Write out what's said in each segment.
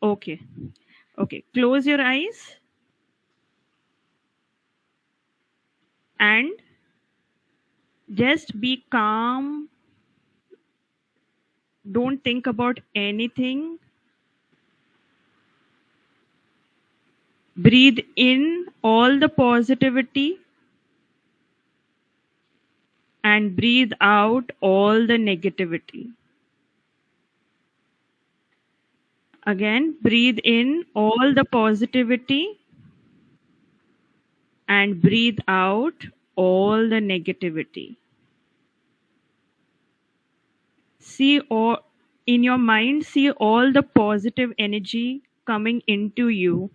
Okay. Okay. Close your eyes and just be calm. Don't think about anything. Breathe in all the positivity and breathe out all the negativity. Again, breathe in all the positivity and breathe out all the negativity. See all in your mind, see all the positive energy coming into you,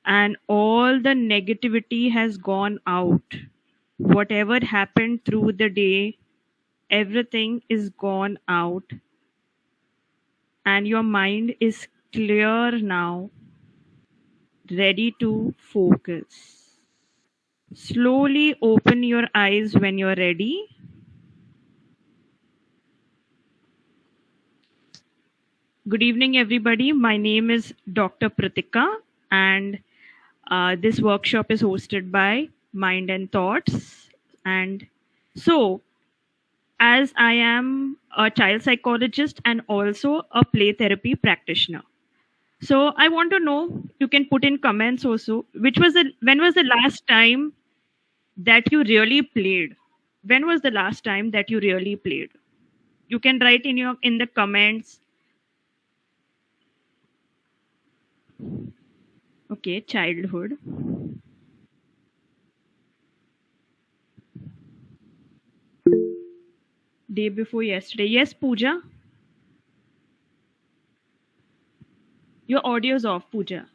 and all the negativity has gone out. Whatever happened through the day, everything is gone out, and your mind is clear now, ready to focus. Slowly open your eyes when you're ready. Good evening, everybody. My name is Dr. Pratika, and this workshop is hosted by Mind and Thoughts. And so, as I am a child psychologist and also a play therapy practitioner, so I want to know, you can put in comments also, when was the last time that you really played? When was the last time that you really played? You can write in the comments. Okay, childhood. Day before yesterday. Yes, Pooja. Your audio's off, Pooja.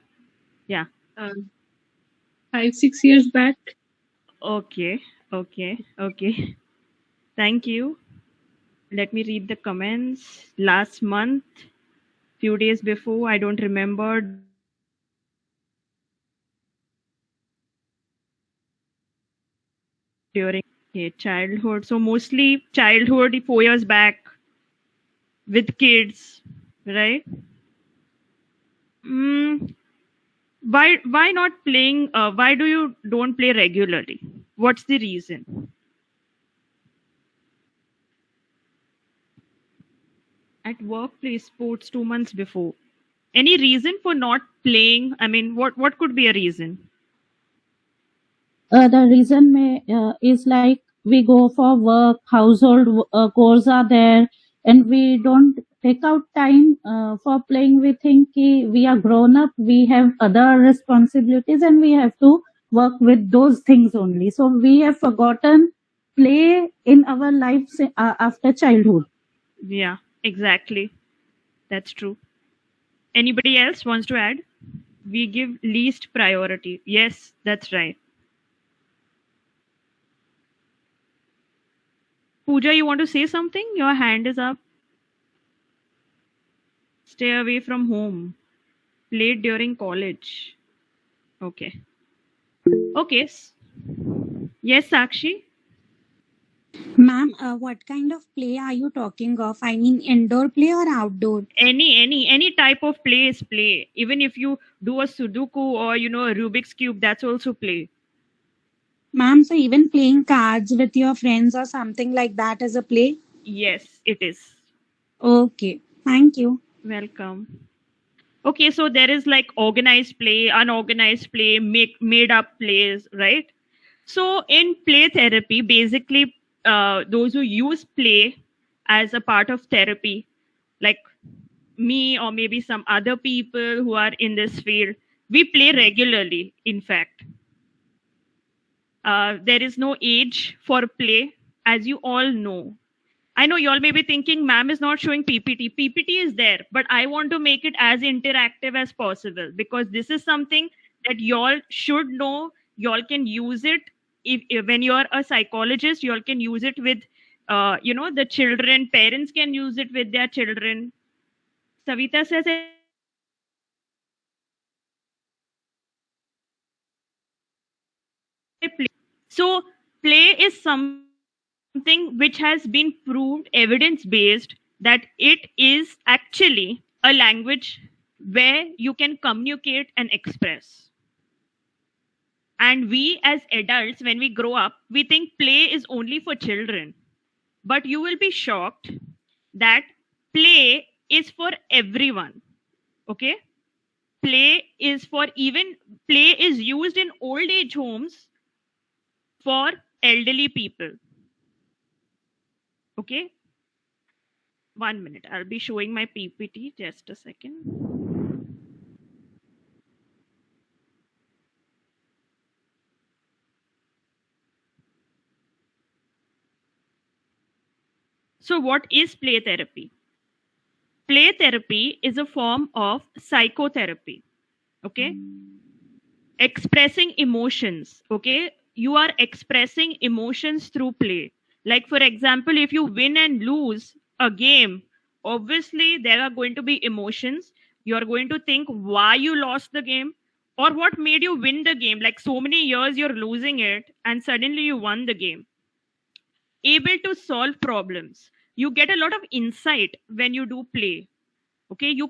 Yeah. uh, 5-6 years back. Okay. Okay. Thank you. Let me read the comments. Last month, few days before, I don't remember. During childhood. So mostly childhood 4 years back with kids, right? Mm, why not playing? Why do you don't play regularly? What's the reason? At workplace sports 2 months before. Any reason for not playing? I mean, what could be a reason? The reason is like we go for work, household chores are there, and we don't take out time for playing. We think we are grown up, we have other responsibilities, and we have to work with those things only. So we have forgotten play in our lives after childhood. Yeah, exactly. That's true. Anybody else wants to add? We give least priority. Yes, that's right. Pooja, you want to say something? Your hand is up. Stay away from home. Played during college. Okay. Okay. Yes, Sakshi. Ma'am, what kind of play are you talking of? I mean, indoor play or outdoor? Any type of play is play. Even if you do a Sudoku or a Rubik's cube, that's also play. Ma'am, so even playing cards with your friends or something like that is a play? Yes, it is. Okay, thank you. Welcome. Okay, so there is like organized play, unorganized play, made up plays, right? So in play therapy, basically, those who use play as a part of therapy, like me or maybe some other people who are in this field, we play regularly. In fact, there is no age for play, as you all know. I know you all may be thinking, ma'am is not showing PPT. PPT is there, but I want to make it as interactive as possible because this is something that y'all should know. Y'all can use it if when you're a psychologist, y'all can use it with, the children. Parents can use it with their children. Savita says, play. So play is something which has been proved evidence based that it is actually a language where you can communicate and express. And we as adults, when we grow up, we think play is only for children. But you will be shocked that play is for everyone. Okay? Play is used in old age homes for elderly people. Okay? 1 minute. I'll be showing my PPT. Just a second. So, what is play therapy? Play therapy is a form of psychotherapy. Okay? Expressing emotions. Okay? You are expressing emotions through play. Like, for example, if you win and lose a game, obviously there are going to be emotions. You're going to think why you lost the game or what made you win the game. Like, so many years you're losing it and suddenly you won the game. Able to solve problems. You get a lot of insight when you do play. Okay, you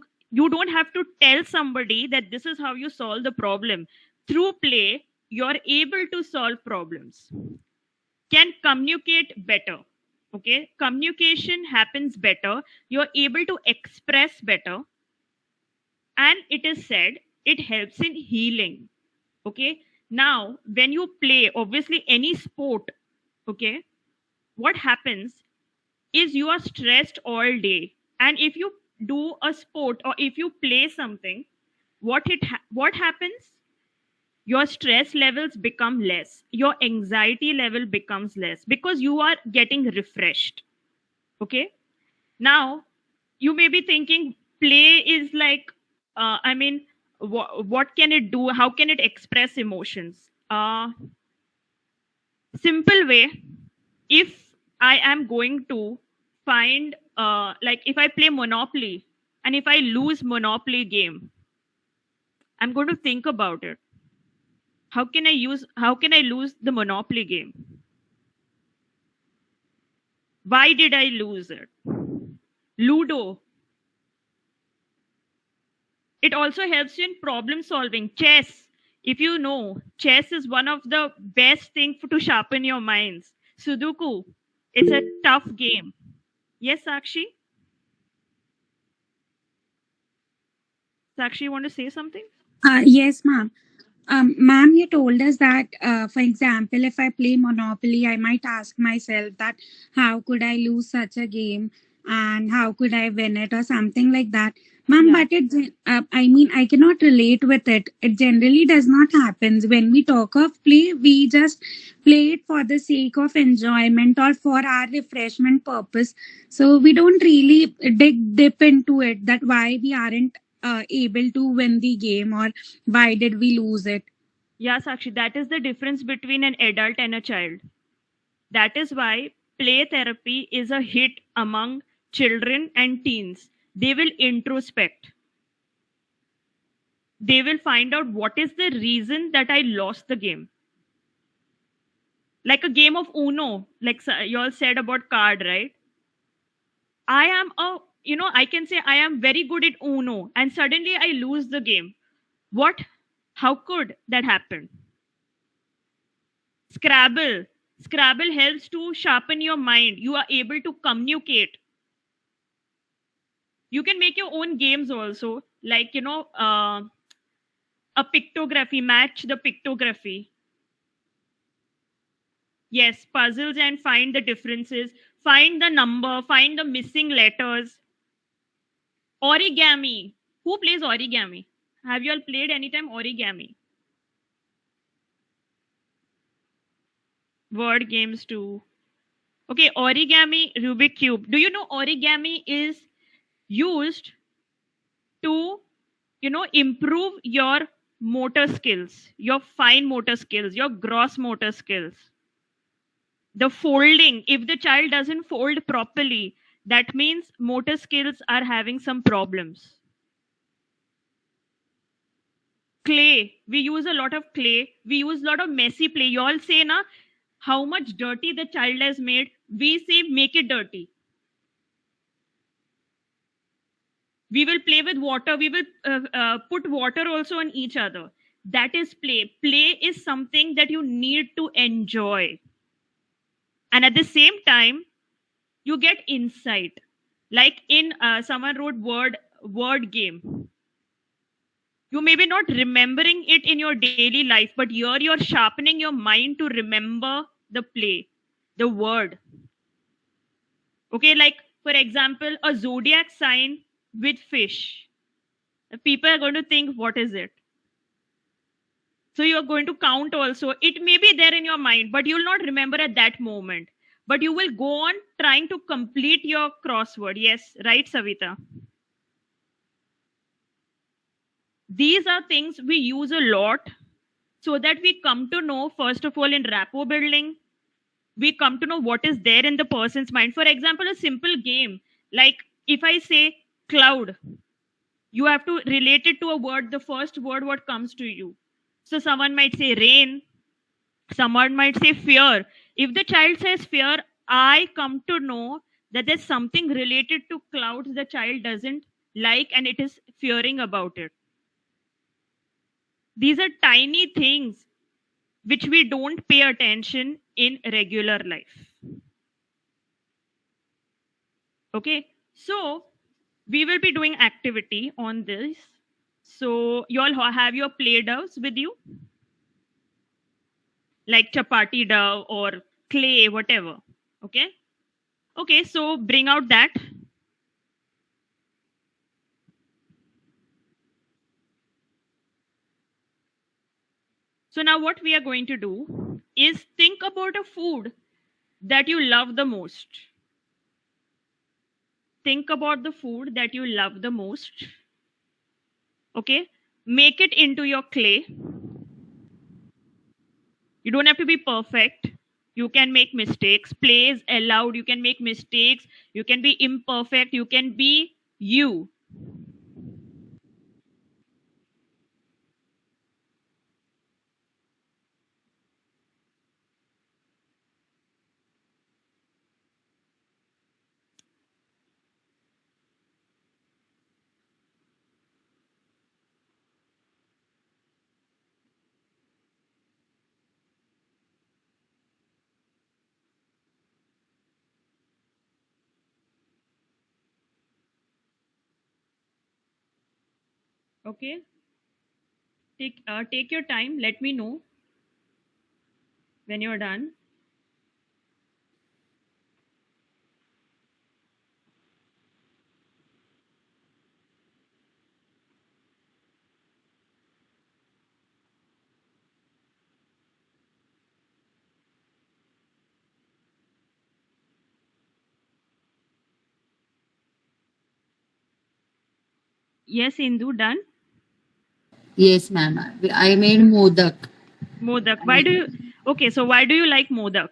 don't have to tell somebody that this is how you solve the problem. Through play, you're able to solve problems. Can communicate better. Okay, communication happens better. You're able to express better, and it is said it helps in healing. Okay, now when you play, obviously any sport, okay, what happens is you are stressed all day, and if you do a sport or if you play something, what happens, your stress levels become less, your anxiety level becomes less because you are getting refreshed. Okay, now you may be thinking play is like I mean, what can it do, how can it express emotions? Simple way, if I am going to find like if I play Monopoly and if I lose Monopoly game, I'm going to think about it. How can I lose the Monopoly game? Why did I lose it? Ludo, it also helps you in problem solving. Chess, if you know, chess is one of the best things to sharpen your minds. Sudoku, it's a tough game. Yes, Sakshi, you want to say something? Yes, ma'am. Ma'am, you told us that, for example, if I play Monopoly, I might ask myself that how could I lose such a game and how could I win it or something like that. Ma'am, Yeah. but I mean, I cannot relate with it. It generally does not happen. When we talk of play, we just play it for the sake of enjoyment or for our refreshment purpose. So we don't really dig deep into it that why we aren't able to win the game or why did we lose it. Yeah, Sakshi, that is the difference between an adult and a child. That is why play therapy is a hit among children and teens. They will introspect. They will find out what is the reason that I lost the game. Like a game of Uno, like you all said about card, right? I am a, I can say I am very good at Uno and suddenly I lose the game. What? How could that happen? Scrabble. Scrabble helps to sharpen your mind. You are able to communicate. You can make your own games also, like, a pictography, match the pictography. Yes, puzzles and find the differences, find the number, find the missing letters. Origami. Who plays origami? Have you all played anytime origami? Word games too. Okay, origami, Rubik Cube. Do you know origami is used to, improve your motor skills, your fine motor skills, your gross motor skills? The folding, if the child doesn't fold properly, that means motor skills are having some problems. Clay, we use a lot of clay, we use a lot of messy play. You all say na, how much dirty the child has made, we say make it dirty. We will play with water. We will put water also on each other. That is play. Play is something that you need to enjoy. And at the same time, you get insight. Like in someone wrote word game. You may be not remembering it in your daily life, but here you're sharpening your mind to remember the play, the word. Okay, like for example, a zodiac sign with fish. People are going to think, what is it? So you're going to count also. It may be there in your mind, but you'll not remember at that moment. But you will go on trying to complete your crossword. Yes, right, Savita? These are things we use a lot so that we come to know, first of all, in rapport building, we come to know what is there in the person's mind. For example, a simple game like if I say cloud, you have to relate it to a word, the first word what comes to you. So someone might say rain, someone might say fear. If the child says fear, I come to know that there's something related to clouds the child doesn't like and it is fearing about it. These are tiny things which we don't pay attention in regular life. Okay, so we will be doing activity on this. So you all have your play doves with you, like chapati dove or clay, whatever. Okay. Okay, so bring out that. So now what we are going to do is think about a food that you love the most. Think about the food that you love the most. Okay, make it into your clay. You don't have to be perfect. You can make mistakes. Play is allowed. You can make mistakes. You can be imperfect. You can be you. Okay. Take your time. Let me know when you're done. Yes, Indu, done. Yes, ma'am. I made modak. Modak. Why do you? Okay, so why do you like modak?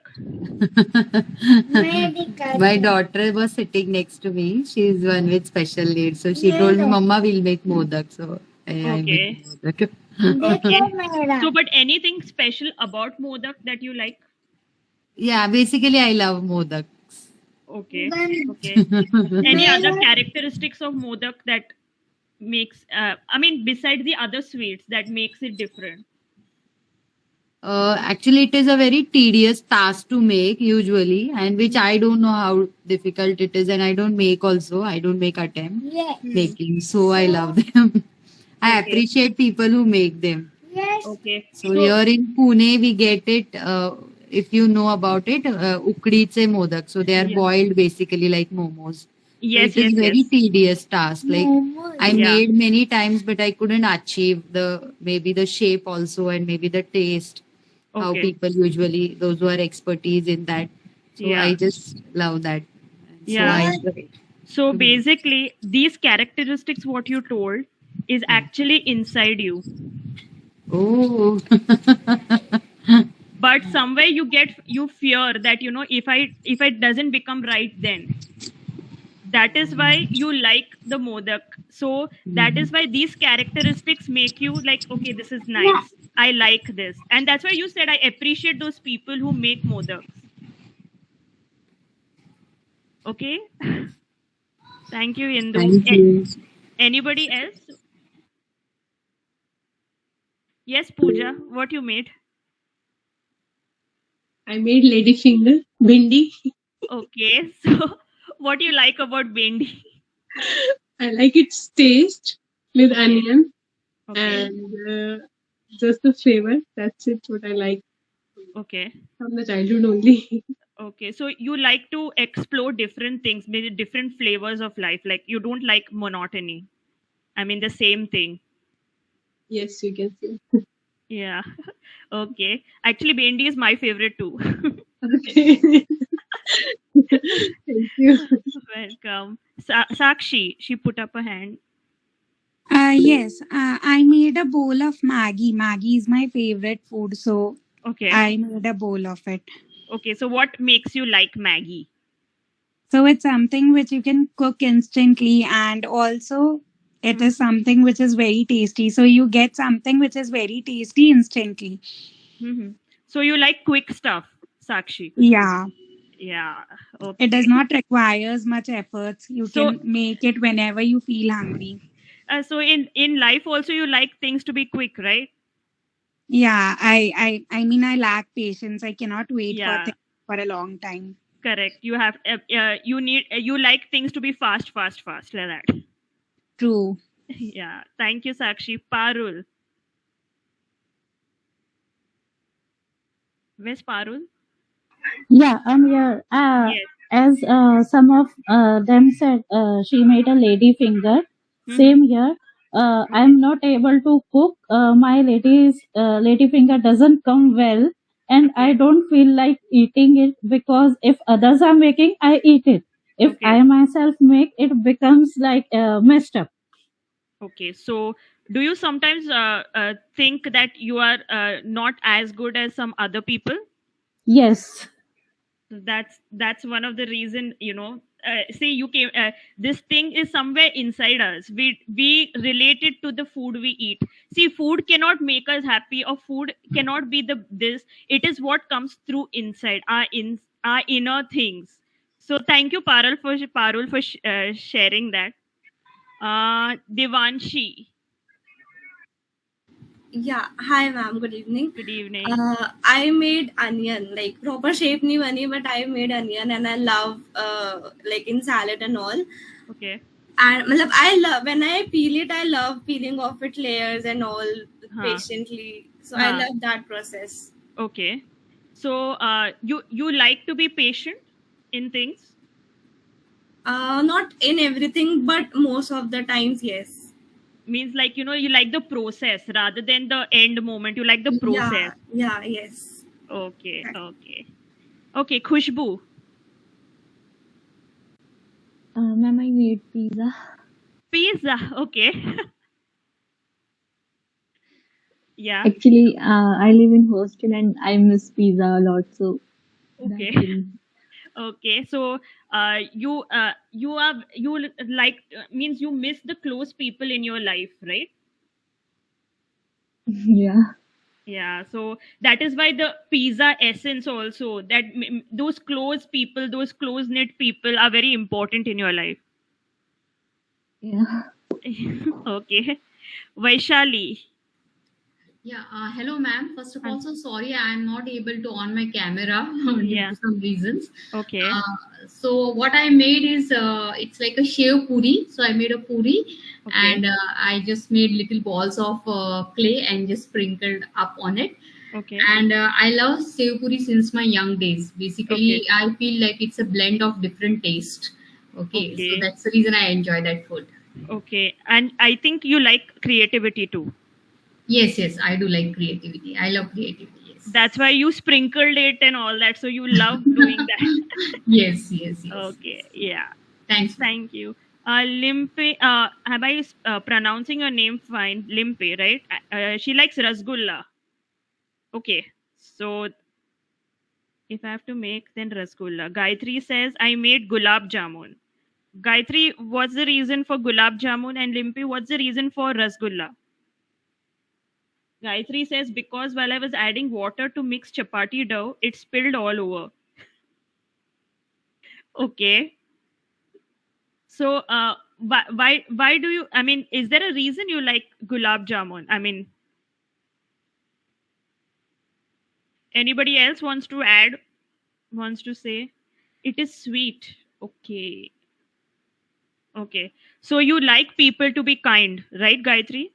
My daughter was sitting next to me. She's one with special needs. So she told me, Mama, we'll make modak. So I Okay. made modak. Okay. So, but anything special about modak that you like? Yeah, basically, I love modak. Okay. Okay. Any other characteristics of modak that makes? I mean, besides the other sweets, that makes it different. Actually, it is a very tedious task to make usually, and which I don't know how difficult it is, and I don't make also. I don't make attempt making. So I love them. I Okay. appreciate people who make them. Okay. So here in Pune, we get it. If you know about it, ukdiche modak. So they are Yeah. boiled basically like momos. Yes. So it is Yes. very Yes. tedious task. Like I Yeah. made many times, but I couldn't achieve maybe the shape also and maybe the taste. How Okay. people usually those who are expertise in that. So Yeah. I just love that. And so Yeah. I enjoy it. So basically, these characteristics, what you told, is actually inside you. Oh. But somewhere you fear that if it doesn't become right, then that is why you like the modak. So that is why these characteristics make you like, okay, this is nice. I like this. And that's why you said I appreciate those people who make modaks. Okay. Thank you, Indu. Thank you. Anybody else? Yes, Pooja, what you made? I made lady finger, bindi. Okay, so what do you like about bendi? I like its taste with Okay, onion okay, and just the flavor. That's it. What I like okay, from the childhood only. okay. So you like to explore different things, maybe different flavors of life. Like you don't like monotony. I mean, the same thing. Yes, you can say. Yeah. Okay. Actually, bendi is my favorite too. Okay. Thank you. Welcome. Sakshi, she put up a hand. Yes, I made a bowl of Maggie. Maggie is my favorite food, so Okay. I made a bowl of it. Okay. So what makes you like Maggie? So it's something which you can cook instantly, and also it Hmm. is something which is very tasty. So you get something which is very tasty instantly. Hmm. So you like quick stuff, Sakshi? Yeah, Yeah. it does Okay. not require much efforts. You So, can make it whenever you feel hungry. so in life also you like things to be quick, right? Yeah, I mean, I lack patience. I cannot wait for Yeah. things for a long time. Correct. You have. You need. You like things to be fast, fast, fast, like that. True. Yeah. Thank you, Sakshi. Parul. Where's Parul? Yeah, I'm here. Yes. As some of them said, she made a lady finger. Mm-hmm. Same here. Okay. I'm not able to cook. My lady finger doesn't come well, and I Okay. don't feel like eating it because if others are making, I eat it. If Okay. I myself make, it becomes like messed up. Okay. So, do you sometimes think that you are not as good as some other people? Yes. That's one of the reason, see, you came this thing is somewhere inside us. We relate it to the food we eat. See, food cannot make us happy, or food cannot be the this. It is what comes through inside our inner things. So thank you, Parul, for sharing that. Devanshi, Yeah, hi ma'am, good evening. good evening. I made onion, like proper shape nahi bani, but I made onion and I love like in salad and all. Okay. And matlab, I love when I peel it, I love peeling off it layers and all Huh. patiently. So I Huh. love that process. Okay. So you like to be patient in things. Not in everything, but most of the times, yes. Means, like, you like the process rather than the end moment. You like the process. Yeah, yes. Okay, okay, okay. Khushbu. Ma'am, I made pizza. Pizza. Okay. Yeah. Actually, I live in hostel and I miss pizza a lot, so that's Okay. the reason. Okay. So you like means you miss the close people in your life, right? Yeah. Yeah, so that is why the pizza essence also, that those close people, those close knit people are very important in your life. Yeah. Okay. Vaishali. Yeah, hello, ma'am. First of all, Um, so sorry I'm not able to on my camera due Yeah. to some reasons. Okay. So what I made is it's like a shev puri. So I made a puri, Okay. and I just made little balls of clay and just sprinkled up on it. Okay. And I love shev puri since my young days. Basically, Okay. I feel like it's a blend of different taste. Okay, so Okay. that's the reason I enjoy that food. Okay. And I think you like creativity too. Yes, yes, I do like creativity. I love creativity. Yes. That's why you sprinkled it and all that. So you love doing that. Yes, yes, yes, Okay. yes. Yeah. Thanks, ma'am. Thank you. Limpe, am I pronouncing your name fine? Limpe, right? She likes rasgulla. Okay. So if I have to make, then rasgulla. Gayatri says, I made gulab jamun. Gayatri, what's the reason for gulab jamun? And Limpi, what's the reason for rasgulla? Gayatri says, because while I was adding water to mix chapati dough, it spilled all over. Okay. So why do you, I mean, is there a reason you like gulab jamun? I mean, anybody else wants to add, wants to say? It is sweet. Okay. Okay. So you like people to be kind, right, Gayatri?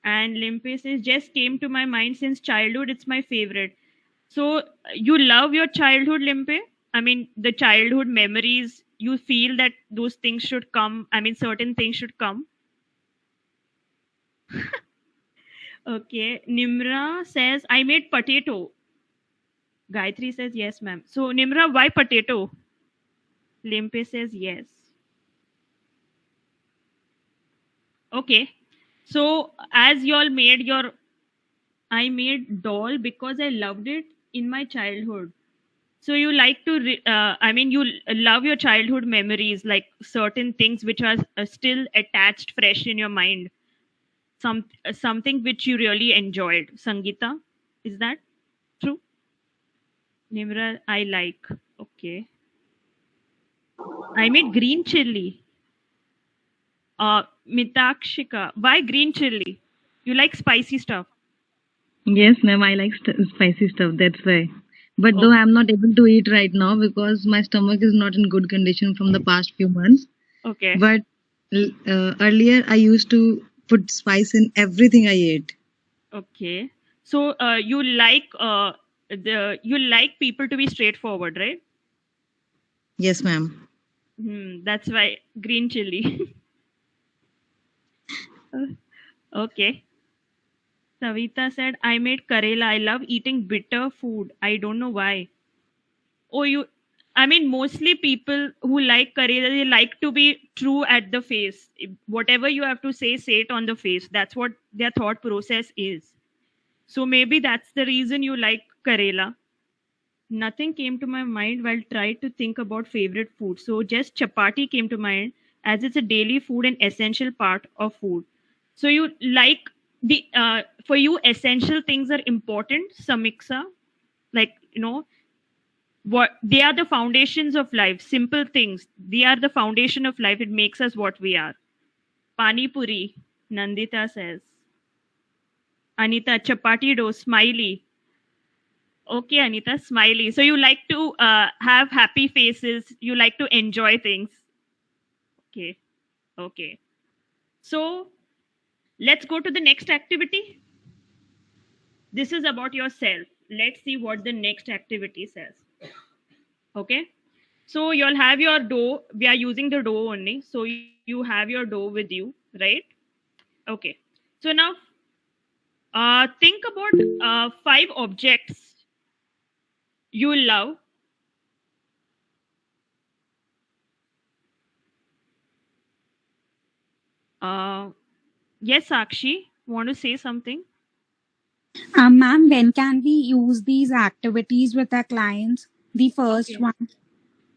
And Limpe says, just came to my mind since childhood. It's my favorite. So you love your childhood, Limpe? I mean, the childhood memories, you feel that those things should come. I mean, certain things should come. Okay. Nimra says, I made potato. Gayatri says, yes, ma'am. So, Nimra, why potato? Limpe says, yes. Okay. So, as y'all made your, I made doll because I loved it in my childhood. So, you like to, I mean, you love your childhood memories, like certain things which are still attached fresh in your mind. Something which you really enjoyed. Sangeeta, is that true? Nimra, I like. Okay. I made green chili. Mitakshika, why green chili? You like spicy stuff. Yes, ma'am, I like spicy stuff. That's why. But though Oh, I'm not able to eat right now because my stomach is not in good condition from the past few months. okay. But earlier I used to put spice in everything I ate. Okay. So you like you like people to be straightforward, right? Yes, ma'am. That's why green chili. Okay. Savita said, I made Karela. I love eating bitter food. I don't know why. Oh, you. I mean, mostly people who like Karela, they like to be true at the face. Whatever you have to say it on the face. That's what their thought process is. So maybe that's the reason you like Karela. Nothing came to my mind while trying to think about favorite food. So just chapati came to mind as it's a daily food and essential part of food. So you like the for you essential things are important, Samixa, like what they are the foundations of life. Simple things, they are the foundation of life. It makes us what we are. Pani puri, Nandita says. Anita, chapati dough, smiley. Okay, Anita, smiley. So you like to have happy faces. You like to enjoy things. Okay, okay. So let's go to the next activity. This is about yourself. Let's see what the next activity says. Okay. So you'll have your dough. We are using the dough only. So you have your dough with you, right? Okay. So now think about 5 objects you love. Yes, Sakshi, want to say something? Ma'am, when can we use these activities with our clients? The first Okay. one.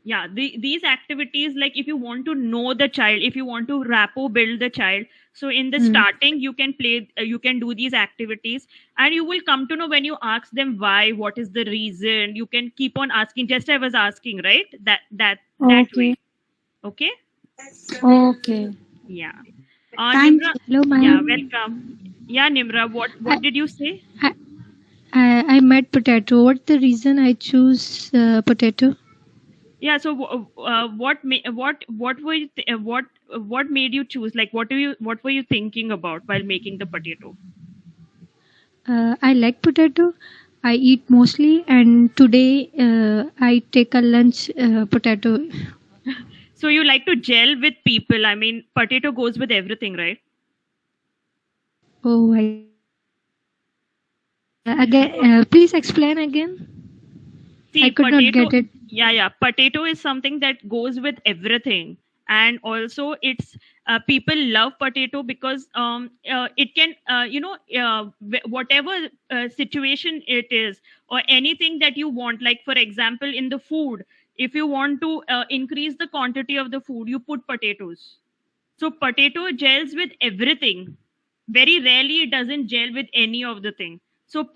Yeah, these activities, like if you want to know the child, if you want to rapport build the child, so in the starting you can play, you can do these activities, and you will come to know when you ask them why, what is the reason. You can keep on asking, just I was asking, right? That Okay. way. Okay. Okay. Yeah. Thank Nimra. you. Hello, Yeah, ma'am. welcome. Yeah, Nimra, what did you say? I made potato. What's the reason I choose potato? Yeah, so what were you what made you choose, like what were you thinking about while making the potato? I like potato. I eat mostly, and today I take a lunch potato. So you like to gel with people. I mean, potato goes with everything, right? Oh, again, please explain again. See, I could not get it. Yeah. Potato is something that goes with everything. And also, it's people love potato because it can, whatever situation it is, or anything that you want. Like, for example, in the food, if you want to increase the quantity of the food, you put potatoes. So, potato gels with everything. Very rarely it doesn't gel with any of the thing. So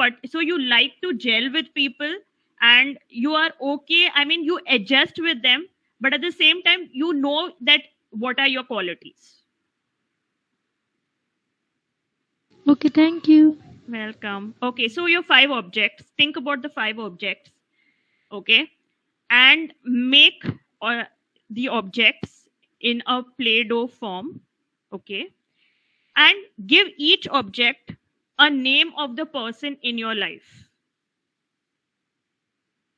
you like to gel with people, and you are okay. I mean, you adjust with them, but at the same time, you know that what are your qualities. Okay, thank you. Welcome. Okay, so your 5 objects. Think about the 5 objects. Okay, and make the objects in a Play-Doh form. Okay, and give each object a name of the person in your life.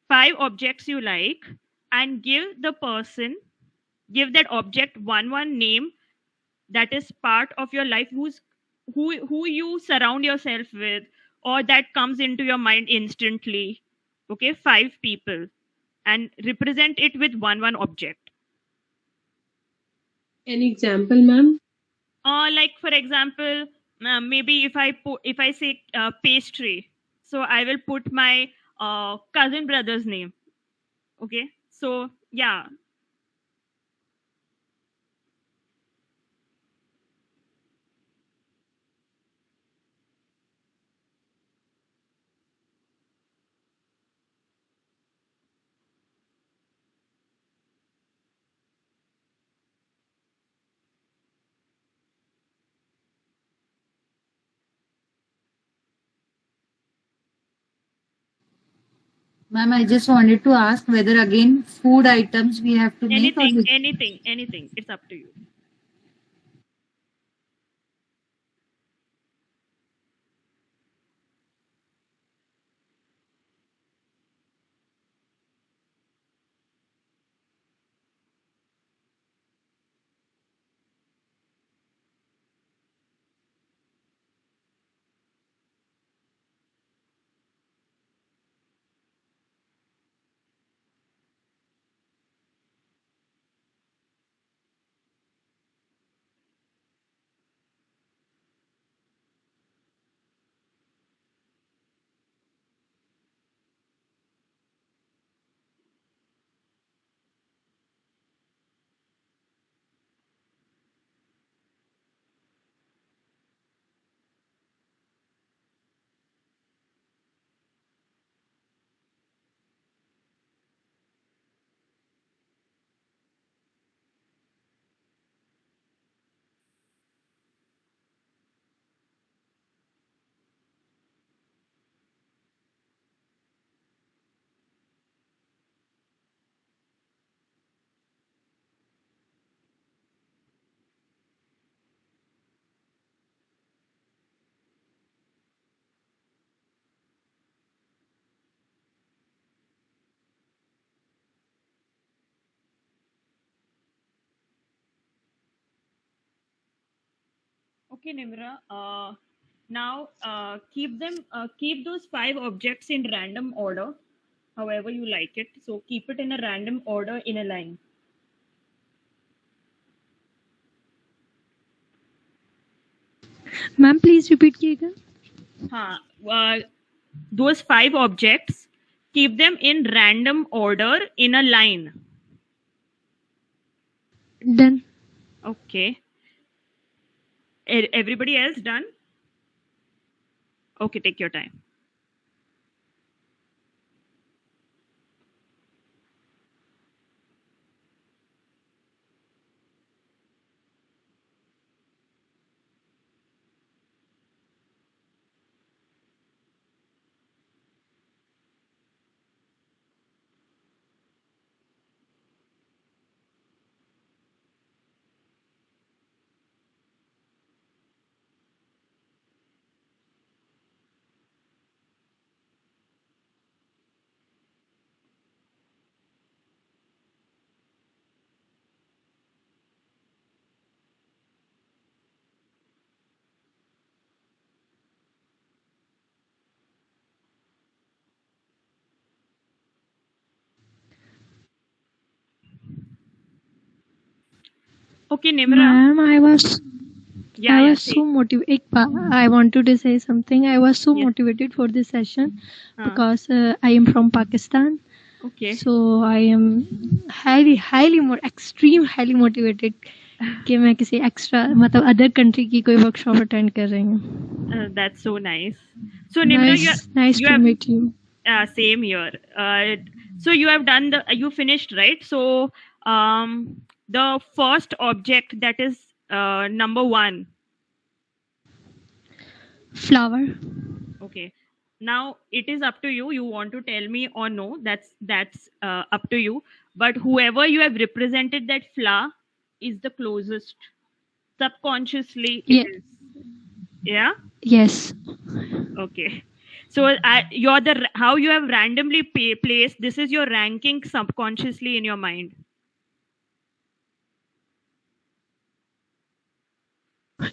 5 objects you like, and give that object one name that is part of your life, who you surround yourself with, or that comes into your mind instantly. Okay, 5 people, and represent it with one object. Any example, ma'am? Like for example, maybe if I say pastry, so I will put my cousin brother's name. Okay, so yeah. Ma'am, I just wanted to ask whether again food items we have to make or Anything, it's up to you. Okay, Nimra. Now keep those 5 objects in random order, however you like it. So keep it in a random order in a line. Ma'am, please repeat कीजिएगा. Those 5 objects, keep them in random order in a line. Done. Okay. Everybody else done? Okay, take your time. Okay, Nimra. Ma'am, I was say. so motivated. I wanted to say something. I was so motivated for this session because I am from Pakistan. Okay. So I am extreme highly motivated कि मैं किसी extra मतलब other country की कोई workshop attend कर रही हूँ. That's so nice. So Nimra, nice to meet you. Same here. So you have you finished, right? So The first object that is number 1. Flower. Okay. Now it is up to you. You want to tell me or no? That's up to you. But whoever you have represented that flower is the closest. Subconsciously, it Yeah. is. Yeah. Yes. Okay. So you're how you have randomly placed. This is your ranking subconsciously in your mind.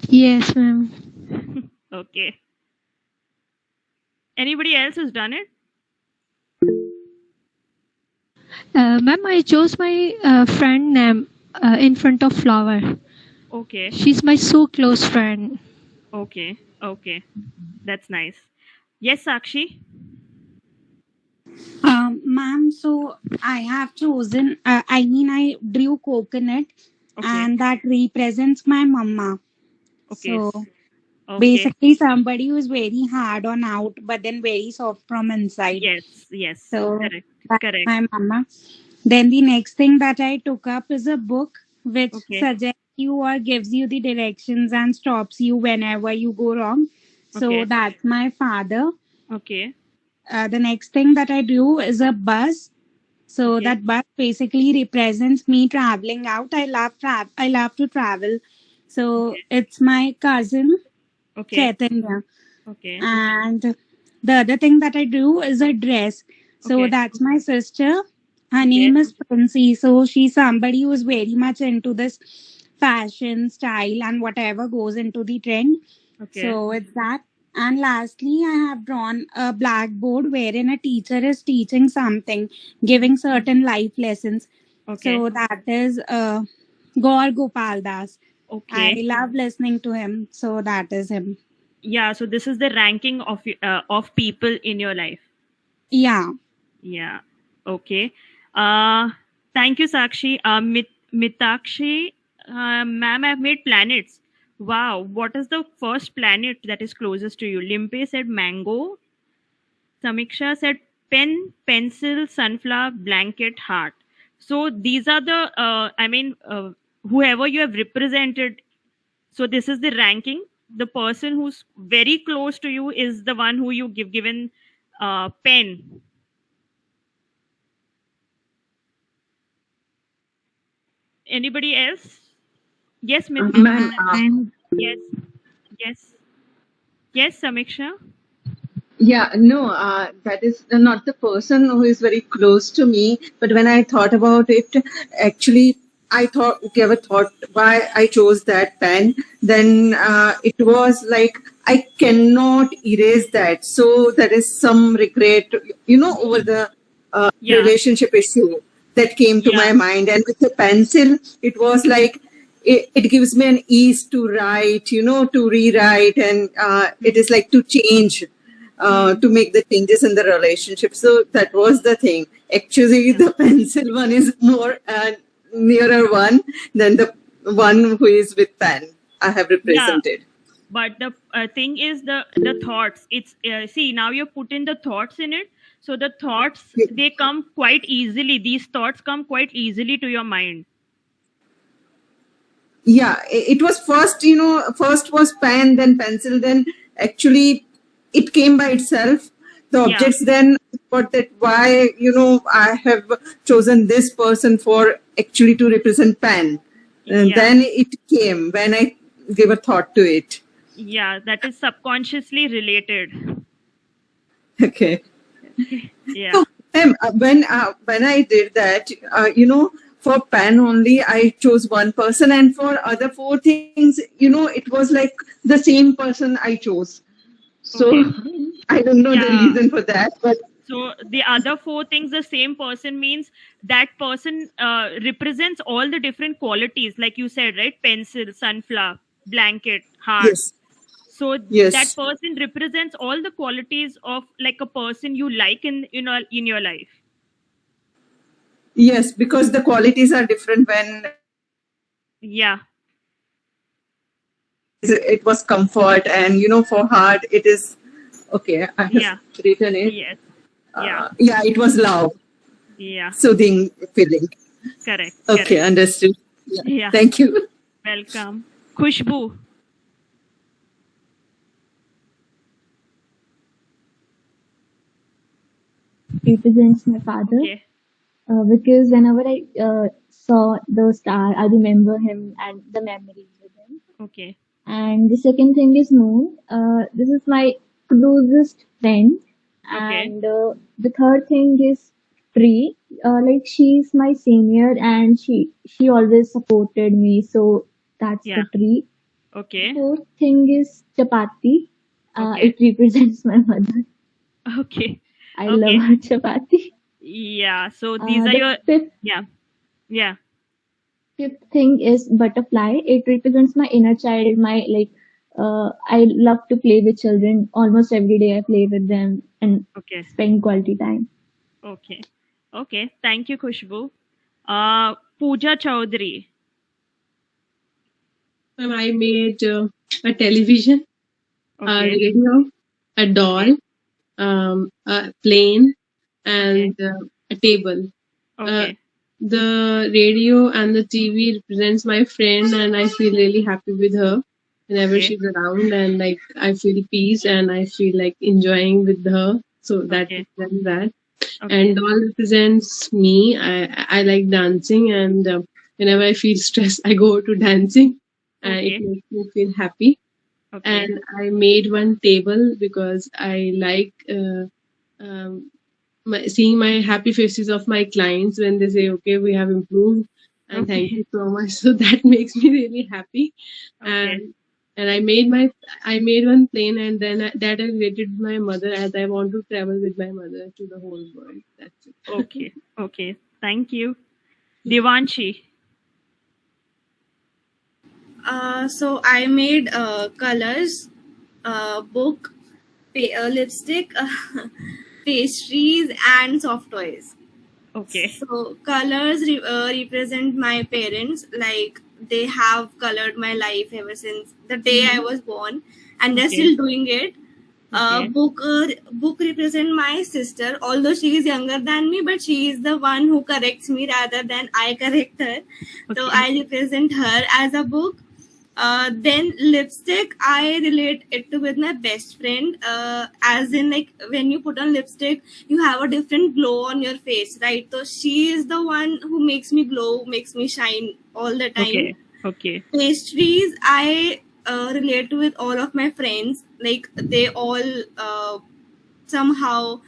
Yes, ma'am. Okay. Anybody else has done it? Ma'am, I chose my friend name in front of flower. Okay. She's my so close friend. Okay. Okay. That's nice. Yes, Sakshi. Ma'am, so I have chosen, I drew coconut, Okay. and that represents my mama. Okay. So Okay. basically, somebody who's very hard on out, but then very soft from inside. Yes. Yes. So Correct. that's Correct. my mama. Then the next thing that I took up is a book which Okay. suggests you or gives you the directions and stops you whenever you go wrong. So Okay. that's my father. Okay. The next thing that I do is a bus. So Okay. that bus basically represents me traveling out. I love to travel. So Okay. it's my cousin Okay. Chaitanya. Okay. And the other thing that I do is a dress. So Okay. that's my sister. Her Okay. name is Princey. So she's somebody who's very much into this fashion, style, and whatever goes into the trend. Okay. So it's that. And lastly, I have drawn a blackboard wherein a teacher is teaching something, giving certain life lessons. Okay. So that is Gaur Gopal Das. I Okay. love listening to him. So that is him. Yeah. So this is the ranking of people in your life. Yeah. Yeah. Okay. Thank you, Sakshi. Mitakshi, ma'am, I've made planets. Wow. What is the first planet that is closest to you? Limpe said mango. Samiksha said pen, pencil, sunflower, blanket, heart. So these are the, whoever you have represented. So this is the ranking. The person who's very close to you is the one who you given pen. Anybody else? Yes, Ma'am, yes, yes, yes, Samiksha. yeah, no, that is not the person who is very close to me. But when I thought about it, actually, gave a thought why I chose that pen. Then it was like I cannot erase that. So there is some regret, over the Yeah, relationship issue that came to my yeah, mind. And with the pencil, it was like it gives me an ease to write, to rewrite, and it is like to change. To make the changes in the relationship. So that was the thing. Actually, the pencil one is more nearer one than the one who is with pen I have yeah. represented. But the thing is the thoughts. It's see, now you put in the thoughts in it. So the thoughts, they come quite easily. These thoughts come quite easily to your mind. Yeah, it was first was pen, then pencil, then actually it came by itself. The Yeah, objects then thought that why, I have chosen this person for actually to represent pen. And yeah, then it came when I gave a thought to it. yeah. That is subconsciously related. Okay. Yeah, So when I did that, for pen only, I chose one person, and for other four things, it was like the same person I chose. So okay. I don't know the Yeah. reason for that, but So the other four things, the same person means that person represents all the different qualities, like you said, right? Pencil, sunflower, blanket, heart. yes, So that yes, person represents all the qualities of like a person you like in your life. yes, because the qualities are different when Yeah, it was comfort, and for heart, it is okay. I have yeah, written it. yes, yeah, Yeah, it was love, yeah. soothing feeling. Correct. Okay, Correct. understood. Yeah. Yeah. Thank you. Welcome. Khushbu. Represents my father Okay. because whenever I saw the star, I remember him and the memories with him. Okay. And the second thing is Moon. This is my closest friend. Okay. And the third thing is Tree. Like she's my senior and she always supported me. So that's Yeah. the Tree. Okay. Fourth thing is Chapati. Okay. It represents my mother. Okay. I love Okay. her chapati. Yeah. So these are The your, fifth yeah. Yeah. fifth thing is butterfly. It represents my inner child. My like, I love to play with children. Almost every day I play with them and Okay. spend quality time. Okay. Okay. Thank you, Khushbu. Pooja Chaudhary. I made a television, a Okay. radio, a Okay. doll, a plane, Okay. and a table. Uh, Okay. the radio and the TV represents my friend, and I feel really happy with her whenever Okay. she's around, and like I feel peace and I feel like enjoying with her. So that Okay. represents that. Okay. And doll represents me. I like dancing, and whenever I feel stressed, I go to dancing, and it Okay. makes me feel happy. Okay. And I made one table because I like seeing my happy faces of my clients when they say, "Okay, we have improved," and thank Okay. you so much. So that makes me really happy. Okay. And I made one plane, and then that I related to my mother, as I want to travel with my mother to the whole world. That's it. Okay. Okay. Thank you. Devanshi. So I made colors, book, lipstick, pastries, and soft toys. Okay. So colors represent my parents. Like they have colored my life ever since the day I was born, and they're Okay. still doing it. Okay. Book represent my sister, although she is younger than me, but she is the one who corrects me rather than I correct her. So Okay. I represent her as a book. Then lipstick, I relate it to with my best friend. As in, like when you put on lipstick, you have a different glow on your face, right? So she is the one who makes me glow, makes me shine all the time. Okay. Okay. Pastries, I relate to with all of my friends. Like they all somehow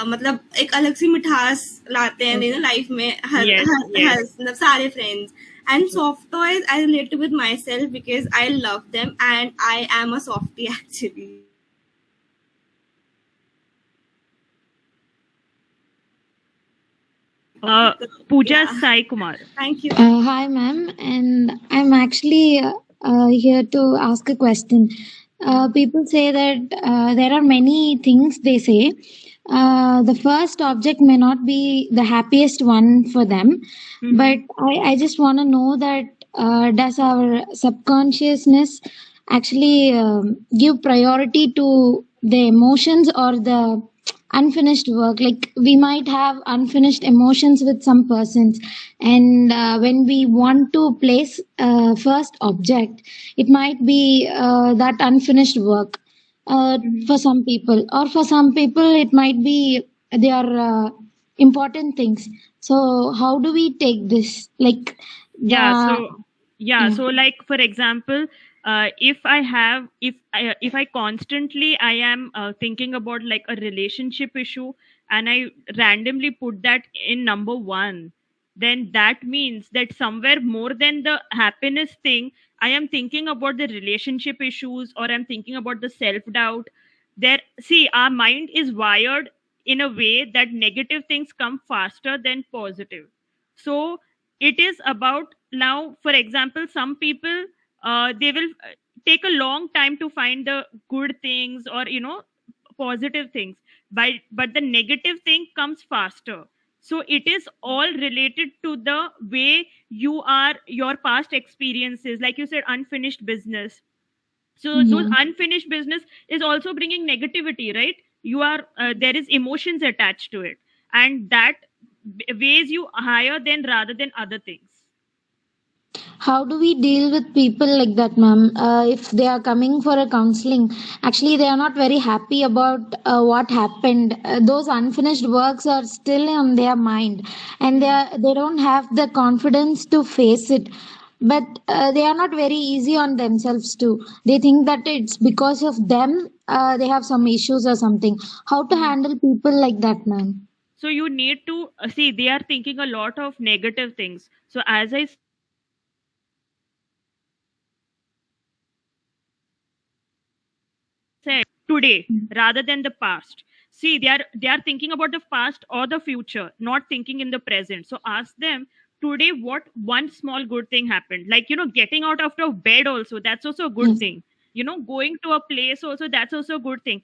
मतलब एक अलग सी मिठास लाते हैं ना life में हर Yes. हर Yes. हर मतलब सारे friends and soft toys I relate to with myself because I love them and I am a softie actually. Pooja Yeah, Sai Kumar. thank you. Hi, ma'am, and I'm actually here to ask a question. People say that there are many things they say. The first object may not be the happiest one for them, but I just want to know that does our subconsciousness actually give priority to the emotions or the unfinished work? Like we might have unfinished emotions with some persons, and when we want to place first object, it might be that unfinished work for some people, or for some people it might be their important things. So how do we take this, like Yeah. the So yeah. yeah. So like for example, if I have if I constantly I am thinking about like a relationship issue and I randomly put that in number one, then that means that somewhere more than the happiness thing, I am thinking about the relationship issues or I'm thinking about the self doubt. There, see, our mind is wired in a way that negative things come faster than positive. So it is about now, for example, some people they will take a long time to find the good things or positive things, but the negative thing comes faster. So it is all related to the way you are, your past experiences, like you said, unfinished business. So those Yeah. unfinished business is also bringing negativity, right? You are there is emotions attached to it, and weighs you higher than rather than other things. How do we deal with people like that, ma'am? If they are coming for a counseling, actually they are not very happy about what happened. Those unfinished works are still on their mind, and they don't have the confidence to face it. But they are not very easy on themselves too. They think that it's because of them. They have some issues or something. How to handle people like that, ma'am? So you need to see they are thinking a lot of negative things. So as I said, today rather than the past. See, they are thinking about the past or the future, not thinking in the present. So ask them today what one small good thing happened. Like, getting out of the bed also, that's also a good Yes. thing. Going to a place also, that's also a good thing.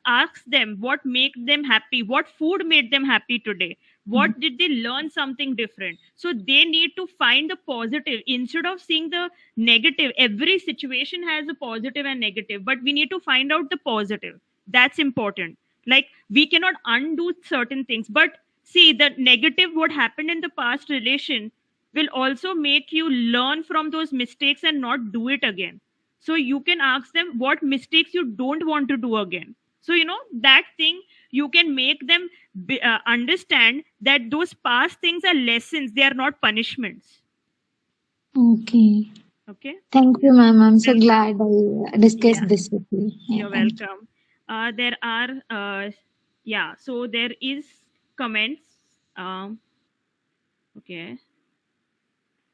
Ask them what made them happy, what food made them happy today, what did they learn something different. So they need to find the positive instead of seeing the negative. Every situation has a positive and negative, but we need to find out the positive. That's important. Like, we cannot undo certain things, but see, the negative what happened in the past relation will also make you learn from those mistakes and not do it again. So you can ask them what mistakes you don't want to do again. So that thing, you can make them understand that those past things are lessons, they are not punishments. Okay. Okay. Thank you, ma'am. I'm so Welcome. glad I discussed Yeah, this with you. Yeah, you're thank you. welcome. There are yeah, so there is comments. Okay.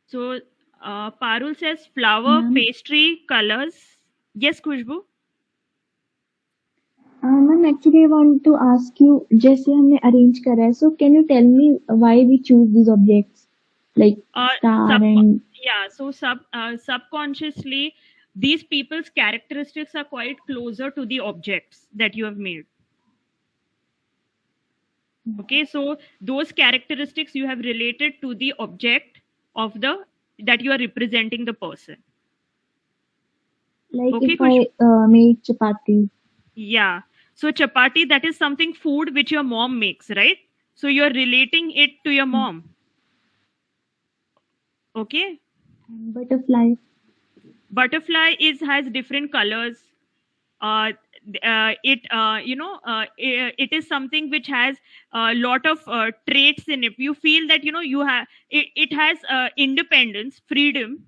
So Parul says flower, Ma'am, pastry, colors. Yes, Kushbu. Ma'am actually I want to ask you जैसे हमने arrange करा है so can you tell me why we choose these objects like star Sub and Yeah, so subconsciously these people's characteristics are quite closer to the objects that you have made. Okay, so those characteristics you have related to the object of the that you are representing the person. like Okay, if I made chapati. yeah. So chapati, that is something food which your mom makes, right? So you're relating it to your mom. Okay. Butterfly. Butterfly has different colors. It is something which has a lot of traits in it. You feel that you have it has independence, freedom.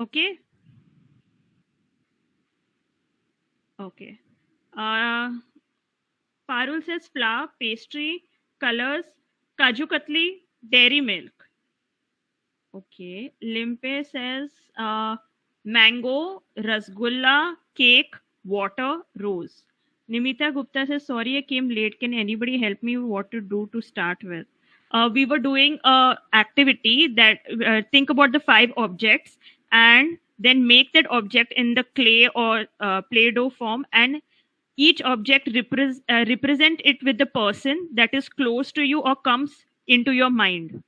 Okay. Okay. uh Parul says flour, pastry, colors, kaju katli, dairy milk. Okay. Limpe says mango, rasgulla, cake, water, rose. Nimita Gupta says, sorry, I came late. Can anybody help me what to do to start with? We were doing a activity that think about the 5 objects and then make that object in the clay or play-doh form, and each object represent it with the person that is close to you or comes into your mind,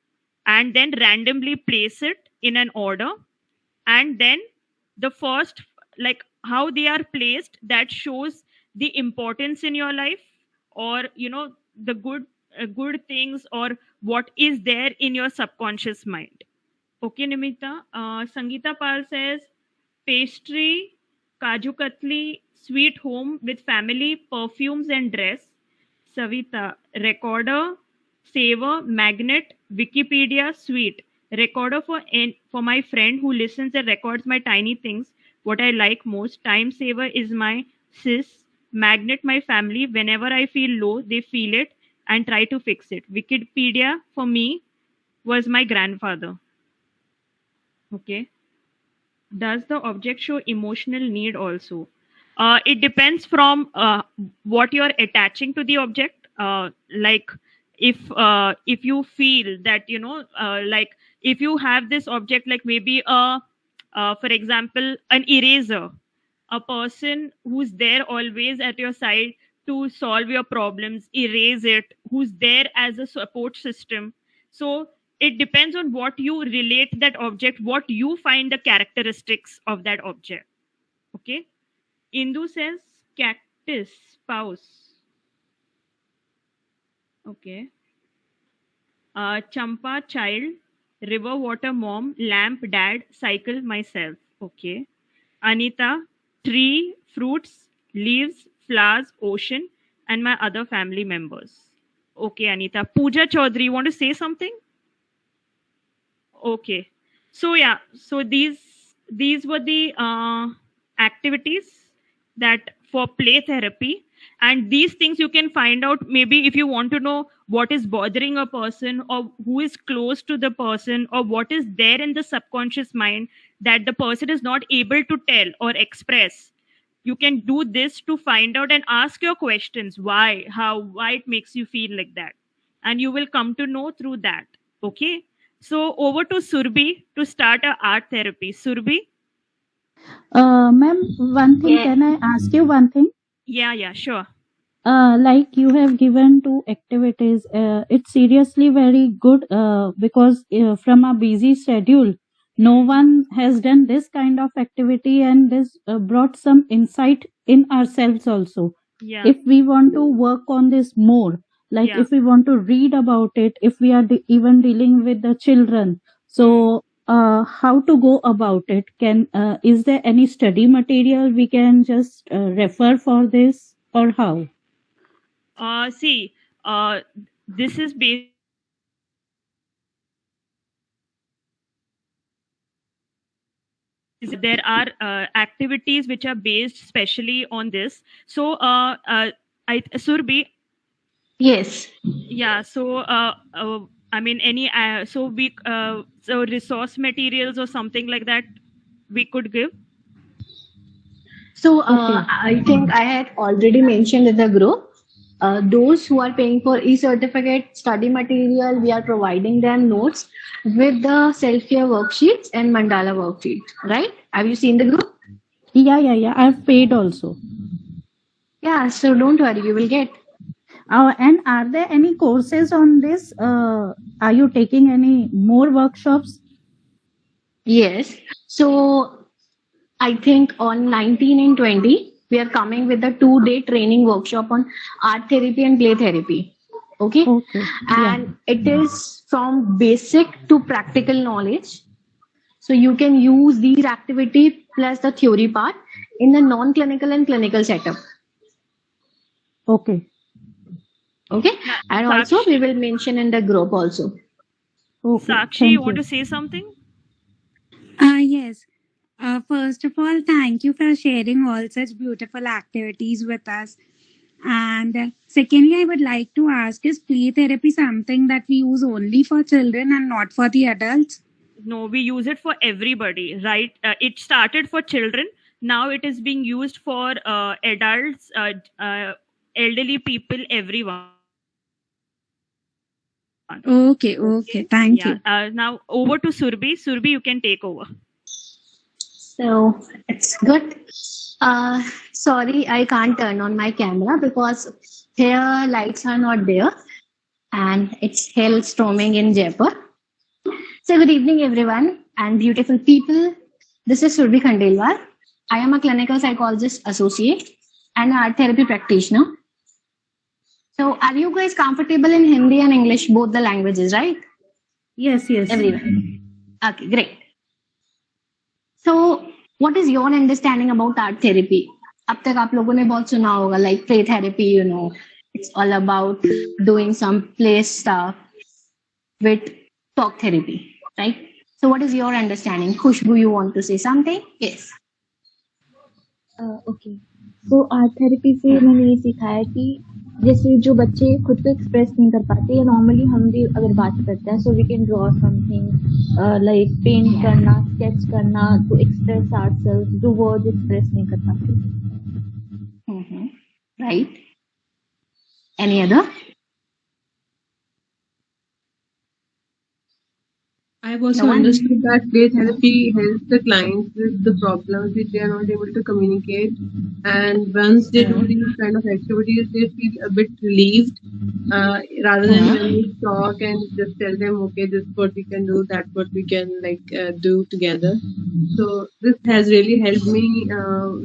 and then randomly place it in an order, and then the first, like how they are placed, that shows the importance in your life, or the good things, or what is there in your subconscious mind. Okay, Nimita. Sangeeta Pal says pastry, kaju katli, sweet home with family, perfumes and dress. Savita, recorder, saver, magnet, Wikipedia, sweet. Recorder for my friend who listens and records my tiny things, what I like most. Time saver is my sis. Magnet, my family. Whenever I feel low, they feel it and try to fix it. Wikipedia for me was my grandfather. Okay. Does the object show emotional need also? It depends from what you're attaching to the object. Like, if you feel that like, if you have this object, like maybe for example, an eraser, a person who's there always at your side to solve your problems, erase it, who's there as a support system. So it depends on what you relate that object, what you find the characteristics of that object. Okay. Indu says cactus, spouse. Okay. Champa, child. River, water, mom. Lamp, dad. Cycle, myself. Okay. Anita, tree, fruits, leaves, flowers, ocean, and my other family members. Okay, Anita. Pooja Chaudhary, you want to say something? Okay. So yeah, so these were the activities that for play therapy, and these things you can find out maybe if you want to know what is bothering a person or who is close to the person or what is there in the subconscious mind that the person is not able to tell or express. You can do this to find out and ask your questions, why, how, why it makes you feel like that, and you will come to know through that. Okay, so over to Surbi to start a art therapy. Surbi? Ma'am, one thing, can I ask you one thing? Yeah, sure. Like you have given two activities, it's seriously very good because from a busy schedule, no one has done this kind of activity, and this brought some insight in ourselves also. Yeah. If we want to work on this more, like Yeah. if we want to read about it, if we are even dealing with the children, so how to go about it? Can is there any study material we can just refer for this, or how? See, this is based. There are activities which are based specially on this. So, Surbi, Yes. yeah. So, I mean, any so resource materials or something like that we could give. So Okay. I think I had already mentioned in the group. Those who are paying for e-certificate study material, we are providing them notes with the self-care worksheets and mandala worksheets. Right? Have you seen the group? Yeah. I've paid also. Yeah. So don't worry, you will get. And are there any courses on this? Are you taking any more workshops? Yes. So I think on 19 and 20, we are coming with a 2-day training workshop on art therapy and play therapy. Okay. Okay. Yeah. And it is from basic to practical knowledge. So you can use these activity plus the theory part in the non-clinical and clinical setup. Okay. Okay. Yeah, And also we will mention in the group also. Okay. Sakshi, you Thank want you. to say something? Yes. First of all, thank you for sharing all such beautiful activities with us. And secondly, I would like to ask, is play therapy something that we use only for children and not for the adults? No, we use it for everybody, right? It started for children. Now it is being used for adults, elderly people, everyone. Okay. Thank Yeah. you. Now over to Surbi. Surbi, you can take over. So it's good. Sorry, I can't turn on my camera because here lights are not there and it's hell storming in Jaipur. So good evening everyone and beautiful people. This is Surbi Khandelwar. I am a clinical psychologist associate and an art therapy practitioner. So are you guys comfortable in Hindi and English, both the languages, right? Yes. Everyone. Okay, great. So, what is your understanding about art therapy? अब तक आप लोगों ने बहुत सुना होगा like play therapy, it's all about doing some play stuff with talk therapy, right? So, what is your understanding? Khushbu, you want to say something? Yes. Okay तो art therapy से मैंने ये सीखा है कि जैसे जो बच्चे खुद को एक्सप्रेस नहीं कर पाते या नॉर्मली हम भी अगर बात करते हैं so we can draw something like paint करना स्केच करना टू एक्सप्रेस आवरसेल्फ जो वर्ड एक्सप्रेस नहीं कर पाते Right. Any other? I I've also No one? understood that play therapy helps the clients with the problems which they are not able to communicate. And once they do these kind of activities, they feel a bit relieved rather than when we talk and just tell them, okay, this is what we can do, that's what we can do together. So this has really helped me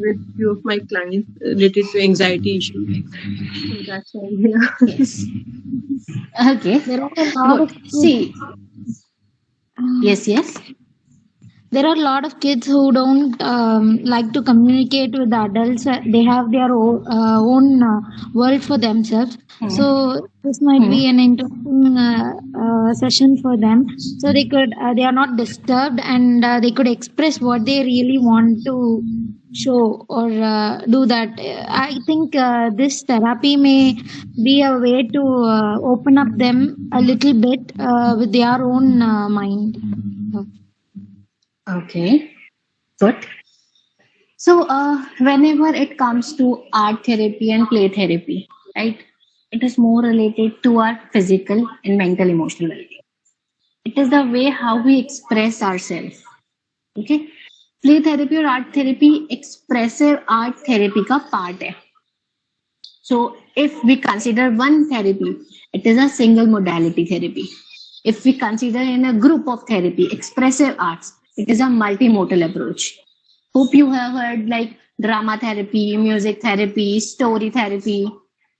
with few of my clients related to anxiety issues. So that's why, yeah. Yes. Okay. There are a lot Good. of See. Yes. Yes. there are a lot of kids who don't like to communicate with the adults. They have their own world for themselves. So this might be an interesting session for them. So they are not disturbed, and they could express what they really want to show or do that. I think this therapy may be a way to open up them a little bit with their own mind. Okay. Good. So, whenever it comes to art therapy and play therapy, right, it is more related to our physical and mental emotional well-being. It is the way how we express ourselves. Okay. Play therapy और art therapy expressive art therapy का part है. So, if we consider one therapy, it is a single modality therapy. If we consider in a group of therapy, expressive arts, it is a multimodal approach. Hope you have heard like drama therapy, music therapy, story therapy.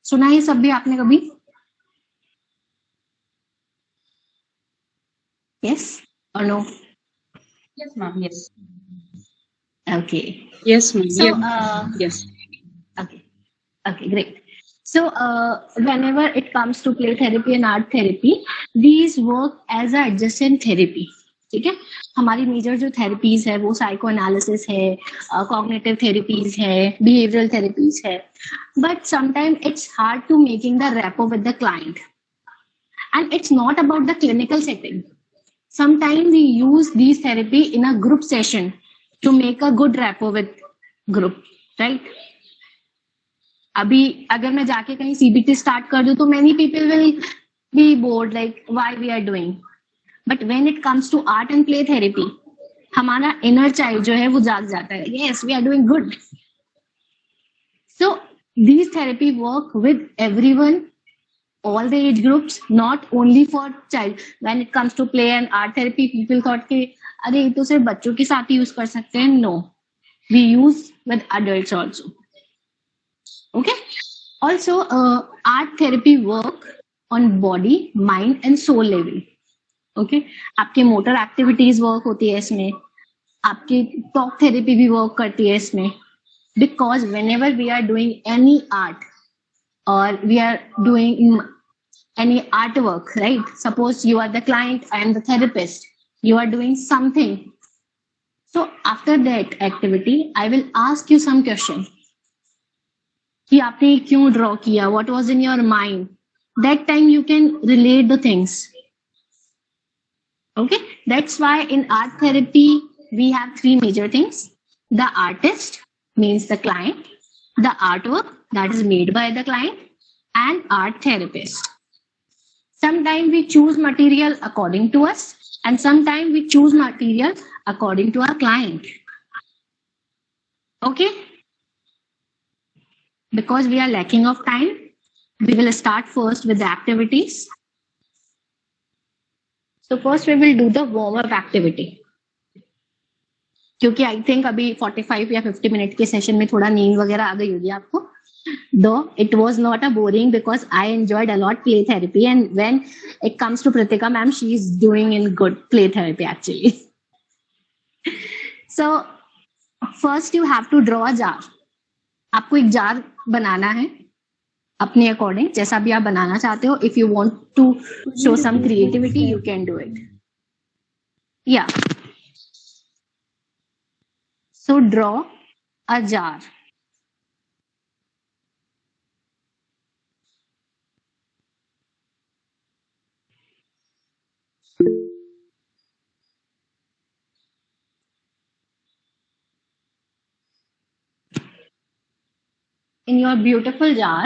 सुना ये सब भी आपने कभी? Yes or no? Yes, ma'am. Yes. Okay. Yes, ma'am. So, yes. Okay. Okay, great. So, whenever it comes to play therapy and art therapy, these work as a adjacent therapy. ठीक है, हमारी major जो therapies है वो psychoanalysis है, cognitive therapies है, behavioural therapies है, but sometime it's hard to making the rapport with the client, and it's not about the clinical setting. Sometimes we use these therapy in a group session to make a good rapport with group, right? अभी अगर मैं जाके कहीं CBT start कर दूं तो many people will be bored like why we are doing. But when it comes to art and play therapy, हमारा inner child जो है वो जाग जाता है. Yes, we are doing good. So these therapy work with everyone, all the age groups, not only for child. When it comes to play and art therapy, people thought कि अरे ये तो सिर्फ बच्चों के साथ यूज कर सकते हैं. No, we use with adults also. Okay. Also, art therapy work on body, mind and soul level. Okay. आपके motor activities work होती है इसमें, आपकी talk therapy भी work करती है इसमें. Because whenever we are doing any art or we are doing any artwork, right? Suppose you are the client, I am the therapist. You are doing something. So after that activity, I will ask you some question. कि आपने क्यों draw किया, what was in your mind. That time you can relate the things. Okay, that's why in art therapy we have three major things. The artist means the client, the artwork that is made by the client, and art therapist. Sometimes we choose material according to us, and sometimes we choose material according to our client. Okay. Because we are lacking of time, we will start first with the activities. So first we will do the warm-up activity. क्योंकि I think अभी 45 या 50 minute के session में थोड़ा नींद वगैरह आ गई होगी आपको. Though it was not a boring because I enjoyed a lot play therapy, and when it comes to Pratika ma'am, she is doing in good play therapy actually. So first you have to draw a jar. आपको एक jar बनाना है अपने according, जैसा भी आप बनाना चाहते हो. If you want to show some creativity you can do it. या so draw a jar. In your beautiful jar,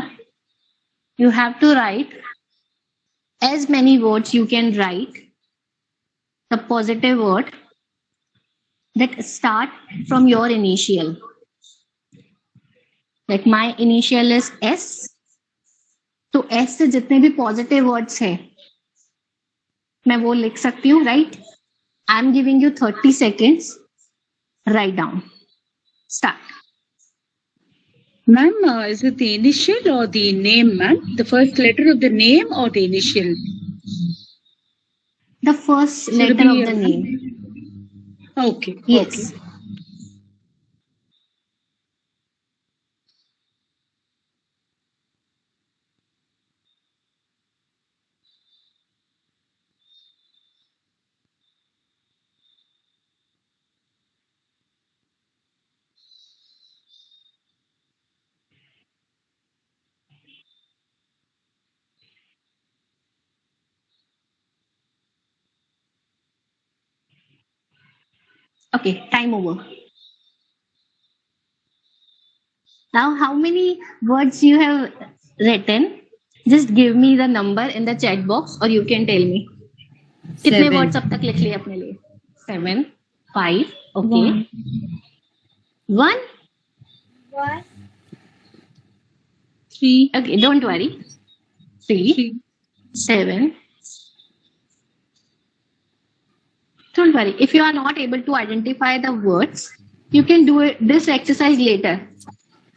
you have to write as many words you can write the positive word that start from your initial. Like my initial is S. तो S से जितने भी positive words है मैं वो लिख सकती हूँ, right? I am giving you 30 seconds. Write down. Start. Ma'am, is it the initial or the name, ma'am? The first letter of the name or the initial? The first Should letter be, of the name. Okay. Yes. Okay. Okay, time over. Now, how many words you have written? Just give me the number in the chat box or you can tell me. कितने 7. words अब तक लिख लिए अपने लिए? 7, 5, okay. 1? 3. Okay, don't worry. 3, 7. Don't worry. If you are not able to identify the words, you can do this exercise later.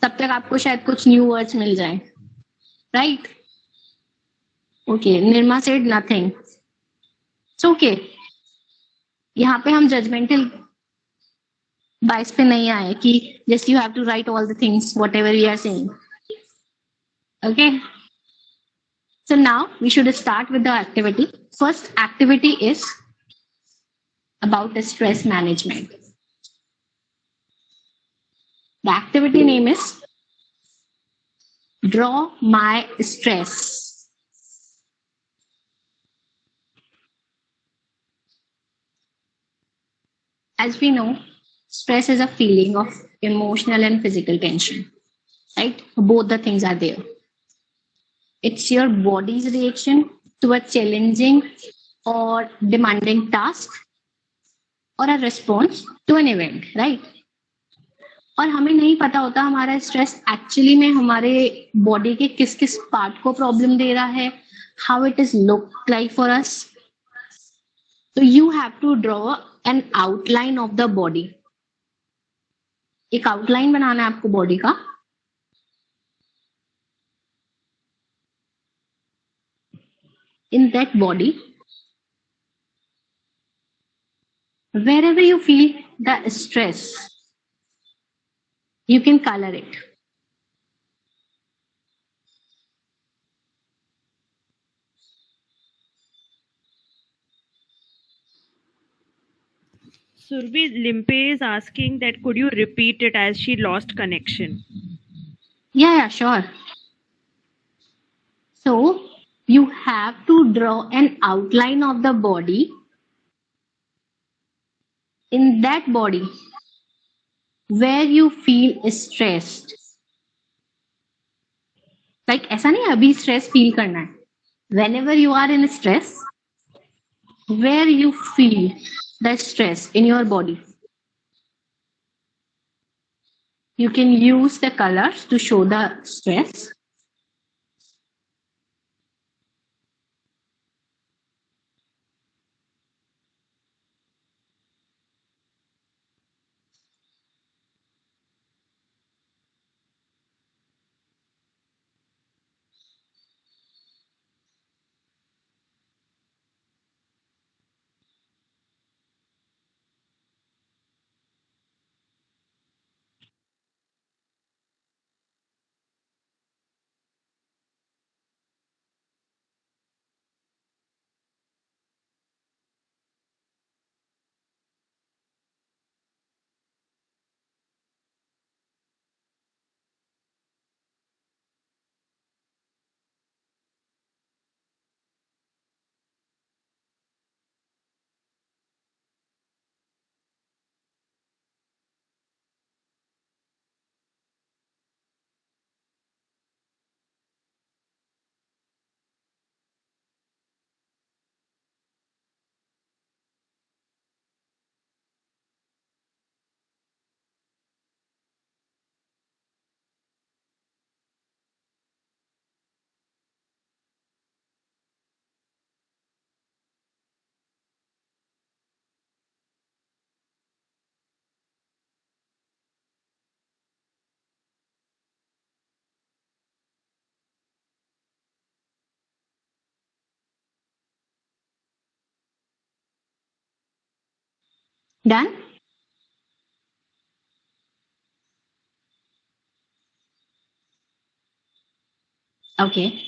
तब तक आपको शायद कुछ new words मिल जाए. Right? Okay, Nirma said nothing. It's okay. यहाँ पे हम judgmental bias पे नहीं आए कि just you have to write all the things whatever we are saying. Okay. So now we should start with the activity. First activity is about the stress management. The activity name is Draw My Stress. As we know, stress is a feeling of emotional and physical tension, right? Both the things are there. It's your body's reaction to a challenging or demanding task or a response to an event, right? और हमें नहीं पता होता हमारा stress actually में हमारे body के किस किस पार्ट को प्रॉब्लम दे रहा है, how it is look like for us. तो you have to draw an outline of the body. एक आउटलाइन बनाना है आपको बॉडी का. In that body, wherever you feel the stress, you can color it. Survi Limpe is asking that could you repeat it as she lost connection? Yeah, sure. So you have to draw an outline of the body. In that body, where you feel stressed. Like ऐसा नहीं अभी stress feel करना है. Whenever you are in stress, where you feel the stress in your body, you can use the colors to show the stress. Done? Okay.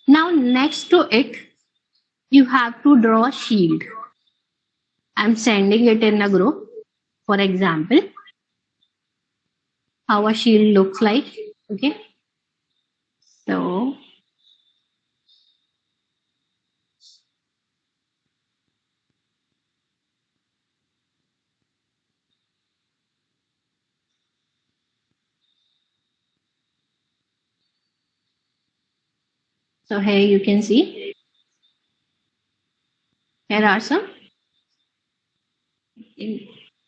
Now next to it, you have to draw a shield. I'm sending it in a group. For example, how a shield looks like. Okay. So here you can see. Here are some.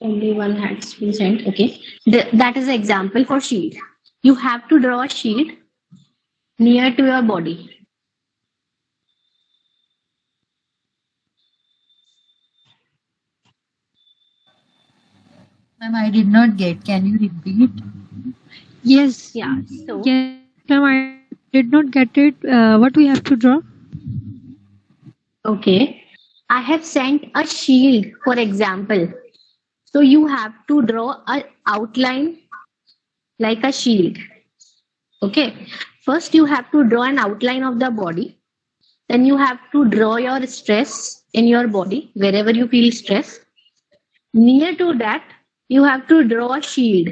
Only one has been sent. Okay. That is an example for shield. You have to draw a shield near to your body. Ma'am, I did not get. Can you repeat? Yes. Yeah. So Yes, ma'am, I did not get it. What we have to draw? okay. I have sent a shield, for example. So you have to draw an outline like a shield. Okay. First, you have to draw an outline of the body. Then you have to draw your stress in your body, wherever you feel stress. Near to that, you have to draw a shield.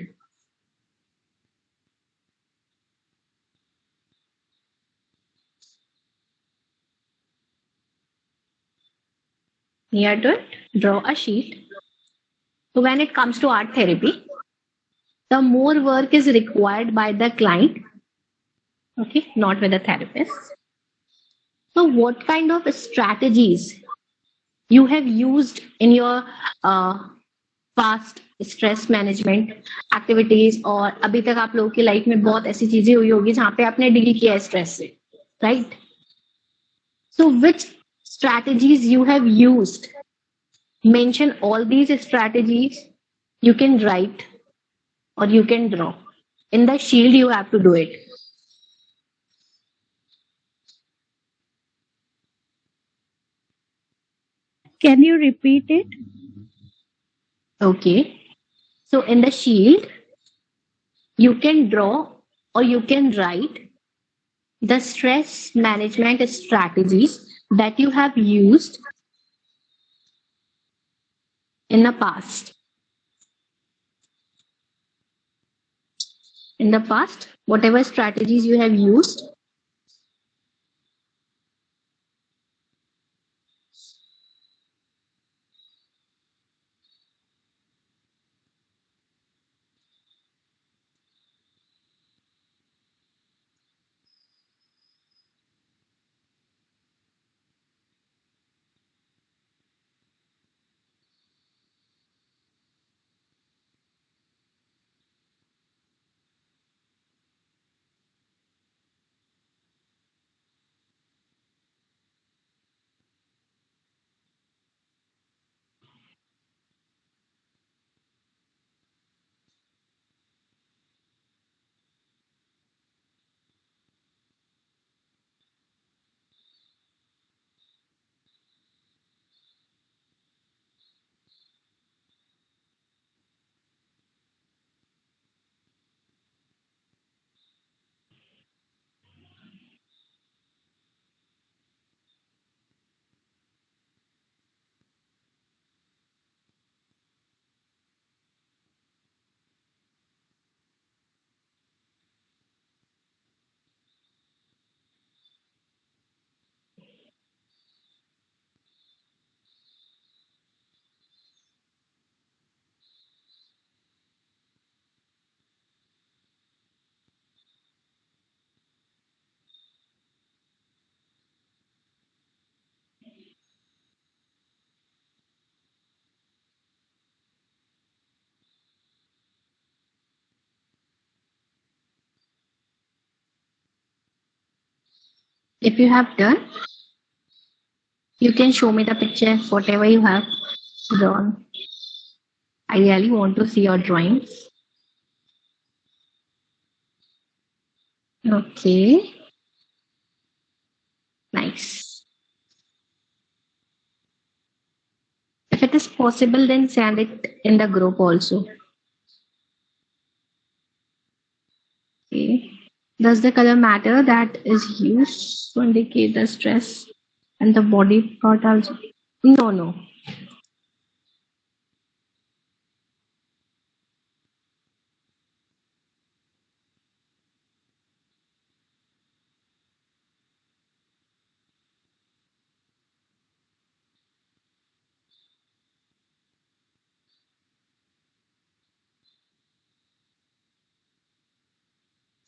Near to it, draw a shield. So when it comes to art therapy, the more work is required by the client, okay, not with the therapist. So what kind of strategies you have used in your past stress management activities और अभी तक आप लोगों की life में बहुत ऐसी चीजें हुई होगी जहां पे आपने डील किया है स्ट्रेस से, right? So which strategies you have used, mention all these strategies, you can write or you can draw. In the shield, you have to do it. Can you repeat it? Okay. So in the shield, you can draw or you can write the stress management strategies that you have used in the past. In the past, whatever strategies you have used, if you have done, you can show me the picture, whatever you have drawn. I really want to see your drawings. Okay. Nice. If it is possible, then send it in the group also. Okay. Does the color matter that is used to indicate the stress and the body part also? No, no.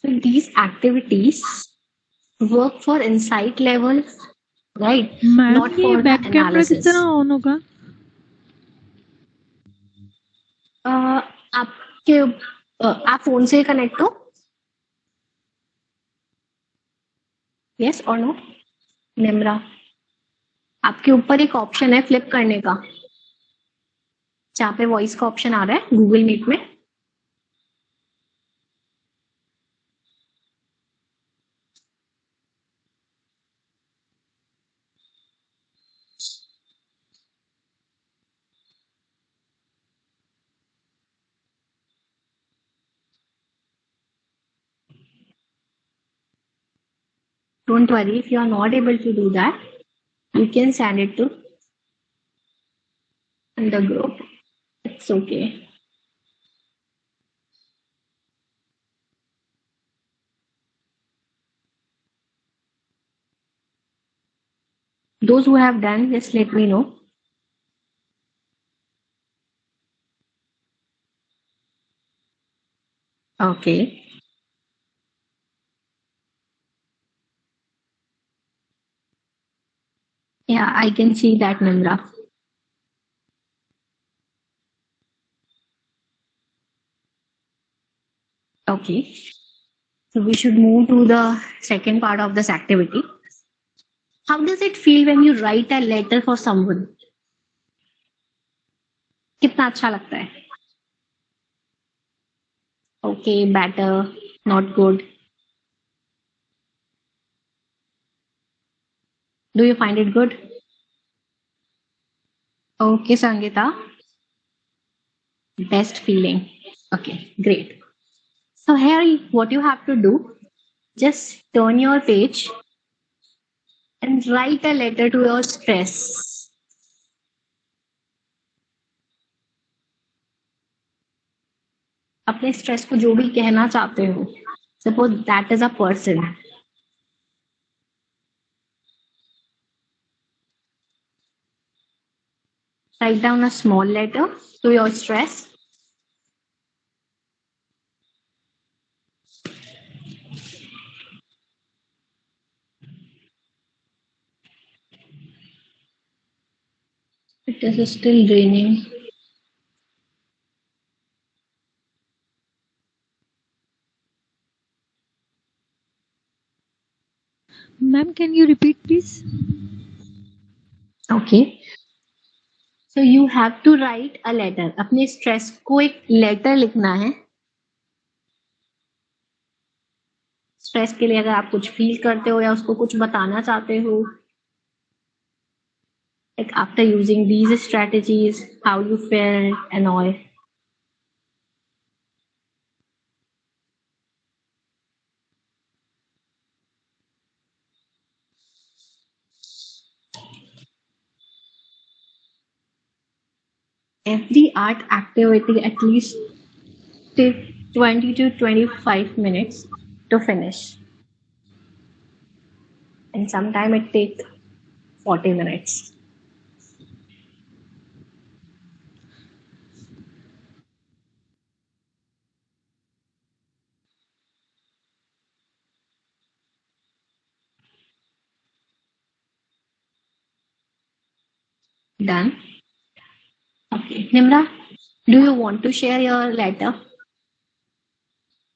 So these activities work for insight level, right? Ma'am Not ये for the back camera किस analysis. तरह on होगा? आपके आप phone से connect हो? Yes और no? Nimra, आपके ऊपर एक ऑप्शन है फ्लिप करने का, जहाँ पे वॉइस का ऑप्शन आ रहा है गूगल मीट में. Don't worry, if you are not able to do that, you can send it to the group. It's okay. Those who have done, just let me know. Okay. Yeah, I can see that, Nimra. Okay. So we should move to the second part of this activity. How does it feel when you write a letter for someone? कितना अच्छा लगता है? Okay, better, not good. Do you find it good? Okay, Sangeeta. Best feeling. Okay, great. So here, what you have to do, just turn your page and write a letter to your stress. अपने stress को जो भी कहना चाहते हो, suppose that is a person. Write down a small letter to your stress. It is still raining. Ma'am, can you repeat, please? Okay. So you have to write a letter. अपने stress को एक letter लिखना है. Stress के लिए अगर आप कुछ फील करते हो या उसको कुछ बताना चाहते हो, like after using these strategies, how you felt and all. Every art activity at least take 20 to 25 minutes to finish. And sometime it takes 40 minutes. Done? Okay. Nimra, do you want to share your letter?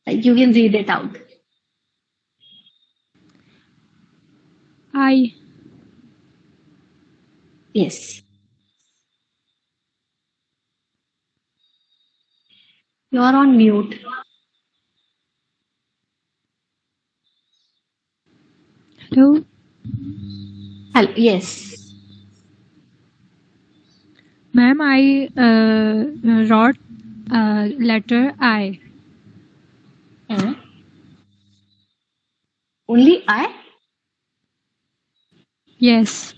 Like you can read it out. I. Yes. You're on mute. Hello? Hello. Yes. Ma'am, I wrote letter I. Only I? Yes,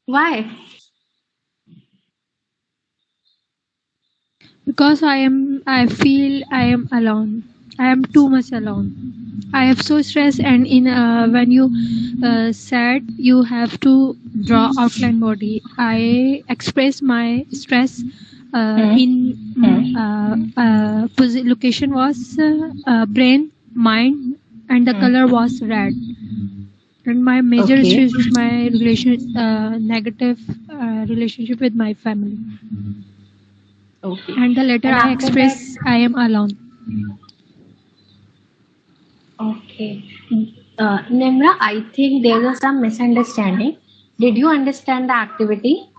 Why? because I feel I am alone. I am too much alone. I am so stressed, and in when you said you have to draw outline body, I express my stress in location was brain, mind, and the color was red. And my major Okay. stress is my negative relationship with my family. Okay. And the letter And I after express, I am alone. Okay. Nimra, I think there was some misunderstanding. Did you understand the activity?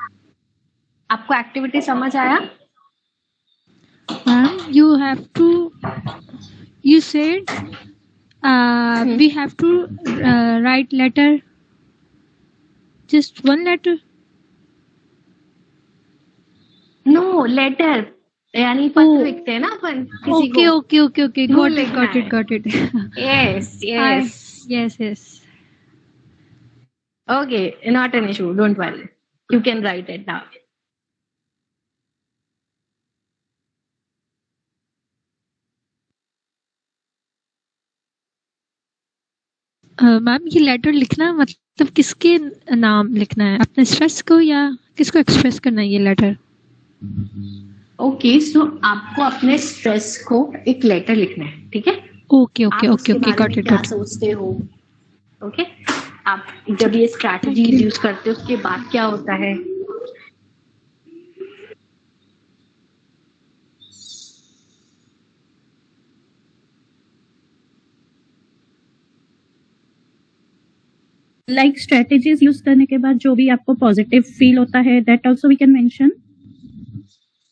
आपको activity समझ आया? Ma'am, you have to. You said we have to write letter. Just one letter. No, letter. यानी पत्र लिखते हैं ना अपन किसी Okay, को. okay. वो Got लिखना है. it. Yes, I, yes. yes. Okay, not an issue. Don't worry. You can write it down. Ma'am ये लेटर लिखना मतलब किसके नाम लिखना है, अपने स्ट्रेस को या किसको एक्सप्रेस करना है ये लेटर? ओके, सो आपको अपने स्ट्रेस को एक लेटर लिखना है, ठीक है? ओके गॉट इट क्या सोचते हो? ओके, आप जब ये स्ट्रैटेजी यूज करते हो उसके बाद क्या होता है? लाइक स्ट्रेटेजीज यूज करने के बाद जो भी आपको पॉजिटिव फील होता है, that also we can mention.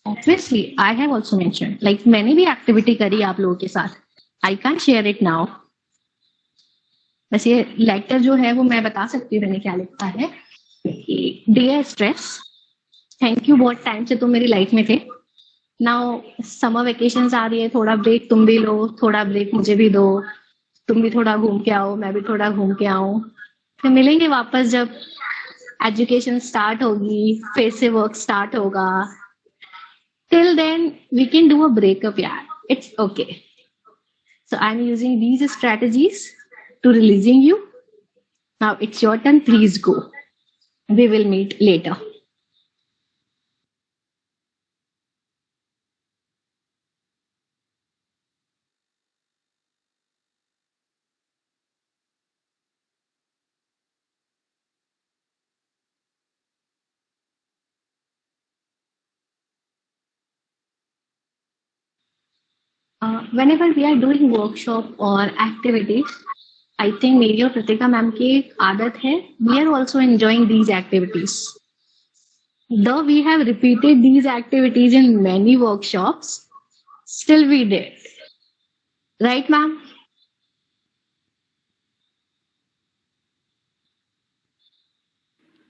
Obviously, I have also mentioned. Like मैंने भी एक्टिविटी करी आप लोगों के साथ. I can't share it now. बस ये लेटर जो है वो मैं बता सकती हूँ मैंने क्या लिखा है. डियर स्ट्रेस, थैंक यू बहुत टाइम से तुम मेरी लाइफ में थे. नाउ समर वेकेशंस आ रही है, थोड़ा ब्रेक तुम भी लो, थोड़ा ब्रेक मुझे भी दो. तुम भी थोड़ा घूम के आओ, मैं भी थोड़ा घूम के आऊं. फिर मिलेंगे वापस जब एजुकेशन स्टार्ट होगी, फिर से वर्क स्टार्ट होगा. Till then, we can do a breakup, yeah. It's okay. So I'm using these strategies to releasing you. Now it's your turn. Please go. We will meet later. Whenever we are doing workshop or activities, I think मेरी और प्रतिका ma'am की एक आदत है. We are also enjoying these activities. Though we have repeated these activities in many workshops, still we did. Right, ma'am?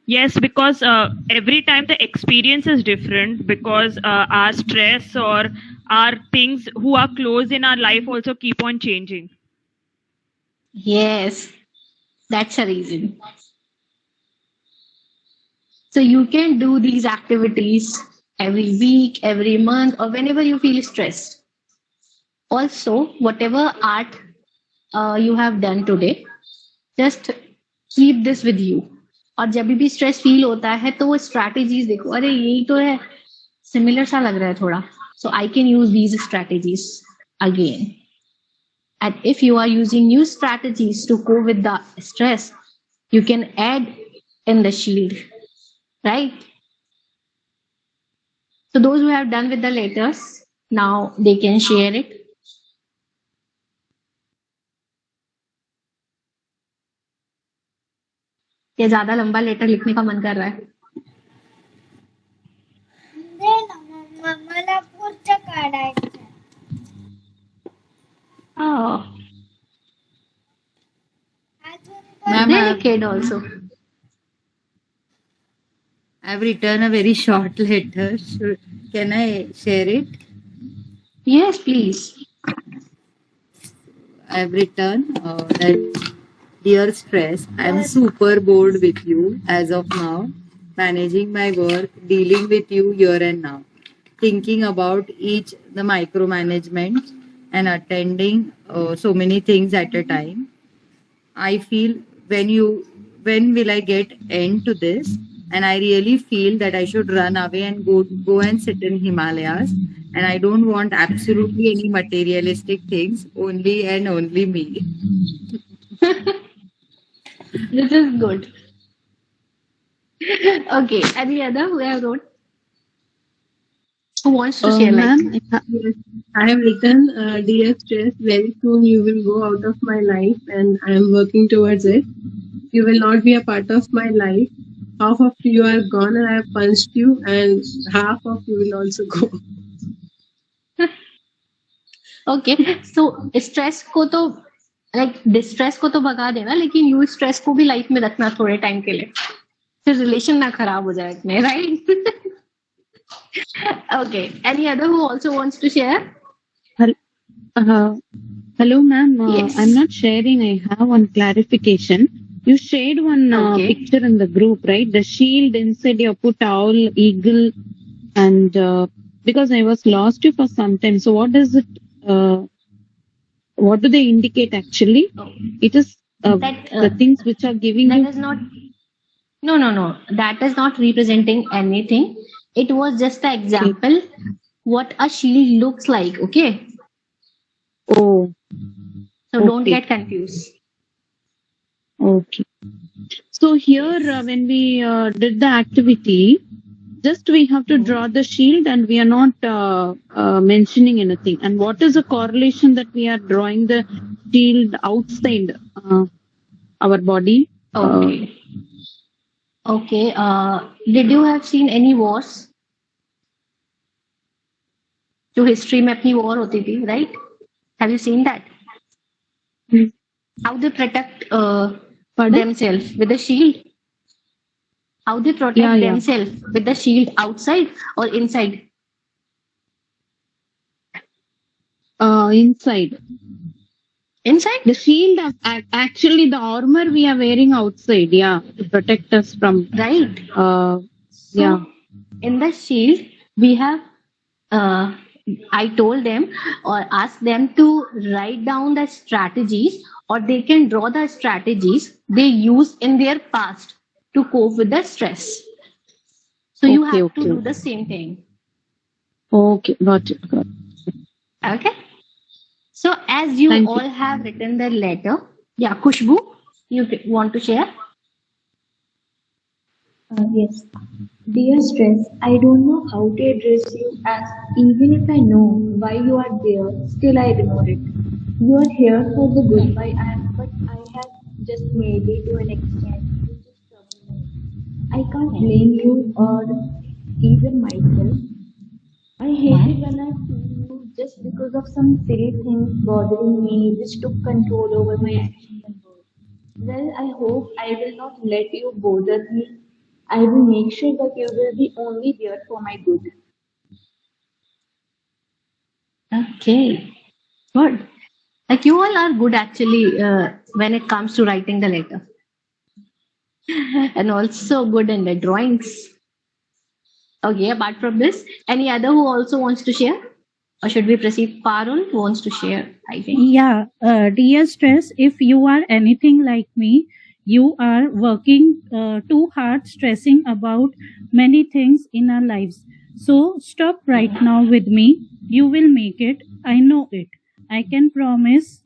Yes, because every time the experience is different, because our stress or our things who are close in our life also keep on changing. Yes, that's a reason. So you can do these activities every week, every month, or whenever you feel stressed. Also, whatever art you have done today, just keep this with you. और जब भी stress feel होता है तो वो strategies देखो, अरे यही तो है, सिमिलर सा लग रहा है थोड़ा. So I can use these strategies again. And if you are using new strategies to go with the stress, you can add in the shield, right? So those who have done with the letters, now they can share it. ये ज्यादा लंबा letter लिखने का मन कर रहा है. मला पुढचं काढायचं. Oh. Ma'am, Very kid also. I've written a very short letter. Can I share it? Yes, please. I've written that dear stress, I'm super bored with you as of now, managing my work, dealing with you here and now, thinking about each the micromanagement and attending so many things at a time. I feel when will I get end to this? And I really feel that I should run away and go and sit in Himalayas. And I don't want absolutely any materialistic things, only and only me. This is good. Okay. Any other who have wrote? Who wants to share? Like, Ma'am, yes, I have written, dear stress, very soon you will go out of my life and I am working towards it. You will not be a part of my life. Half of you are gone and I have punched you and half of you will also go. okay. So stress को तो like distress को तो भगा देना, लेकिन you stress को भी life में रखना थोड़े time के लिए, फिर relation ना खराब हो जाए अपने, right? Okay. Any other who also wants to share? Hello, ma'am. Yes. I'm not sharing. I have one clarification. You shared one Okay. picture in the group, right? The shield inside you put owl, eagle, and because I was lost you for some time. So what does it? What do they indicate actually? It is That the things which are giving that you. is not. No. That is not representing anything. It was just the example what a shield looks like. Okay. Oh. So don't Okay. get confused. Okay. So here, when we did the activity, just we have to draw the shield and we are not mentioning anything. And what is the correlation that we are drawing the shield outside our body? Okay. Okay. Did you have seen any wars? जो history में अपनी war होती थी, right? Have you seen that? How they protect themselves with a shield? How they protect themselves with the shield outside or inside? Inside. Inside? The shield, actually the armor we are wearing outside, to protect us from. Right. So, in the shield, we have, I told them or asked them to write down the strategies, or they can draw the strategies they use in their past to cope with the stress. So you have to do the same thing. Okay, got it. Okay. So as you all have written the letter, Khushbu, you want to share? Yes. Dear stress, I don't know how to address you, as even if I know why you are there, still I ignore it. You are here for the good, but I have just made it to an extent which is troubling me. I can't blame you or even myself. I hate it when I feel you just because of some silly things bothering me which took control over my actions and words. Well, I hope I will not let you bother me. I will make sure that you will be only there for my good. Okay, good. Like you all are good actually when it comes to writing the letter, and also good in the drawings. Okay, apart from this, any other who also wants to share? Or should we proceed? Parul wants to share, I think. Yeah, dear stress, if you are anything like me, you are working too hard, stressing about many things in our lives. So stop right now with me. You will make it. I know it. I can promise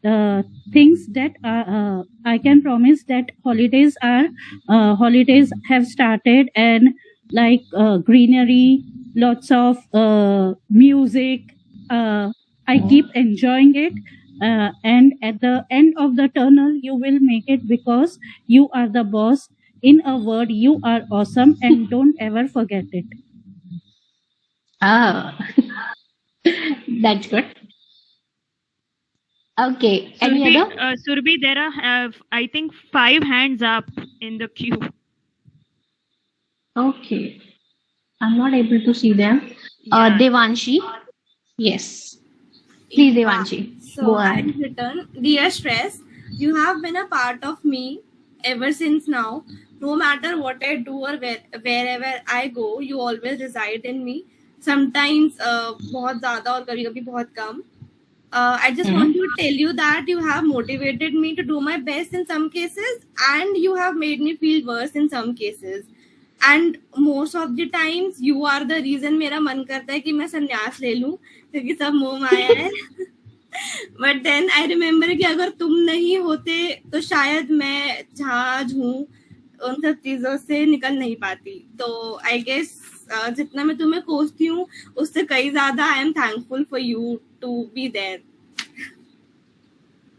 things that are. I can promise that holidays have started, and like greenery, lots of music. I keep enjoying it. And at the end of the tunnel, you will make it because you are the boss. In a word, you are awesome, and don't ever forget it. Ah, that's good. Okay, any other? Surbi, there are, I think, 5 hands up in the queue. Okay. I'm not able to see them. Yeah. Devanshi. Yes. Please, Yeah. Devanshi. So Go I've ahead. written, Dear Stress, you have been a part of me ever since now. No matter what I do or wherever I go, you always reside in me. Sometimes बहुत ज़्यादा और कभी-कभी बहुत कम. I just want to tell you that you have motivated me to do my best in some cases, and you have made me feel worse in some cases. And most of the times, you are the reason मेरा मन करता है कि मैं संन्यास ले लूं क्योंकि सब मोह माया है. बट देन आई रिमेम्बर कि अगर तुम नहीं होते तो शायद मैं जहाँ आज हूँ उन सब चीजों से निकल नहीं पाती. तो आई गेस जितना मैं तुम्हें कोसती हूँ उससे कई ज्यादा I am thankful for you to be there.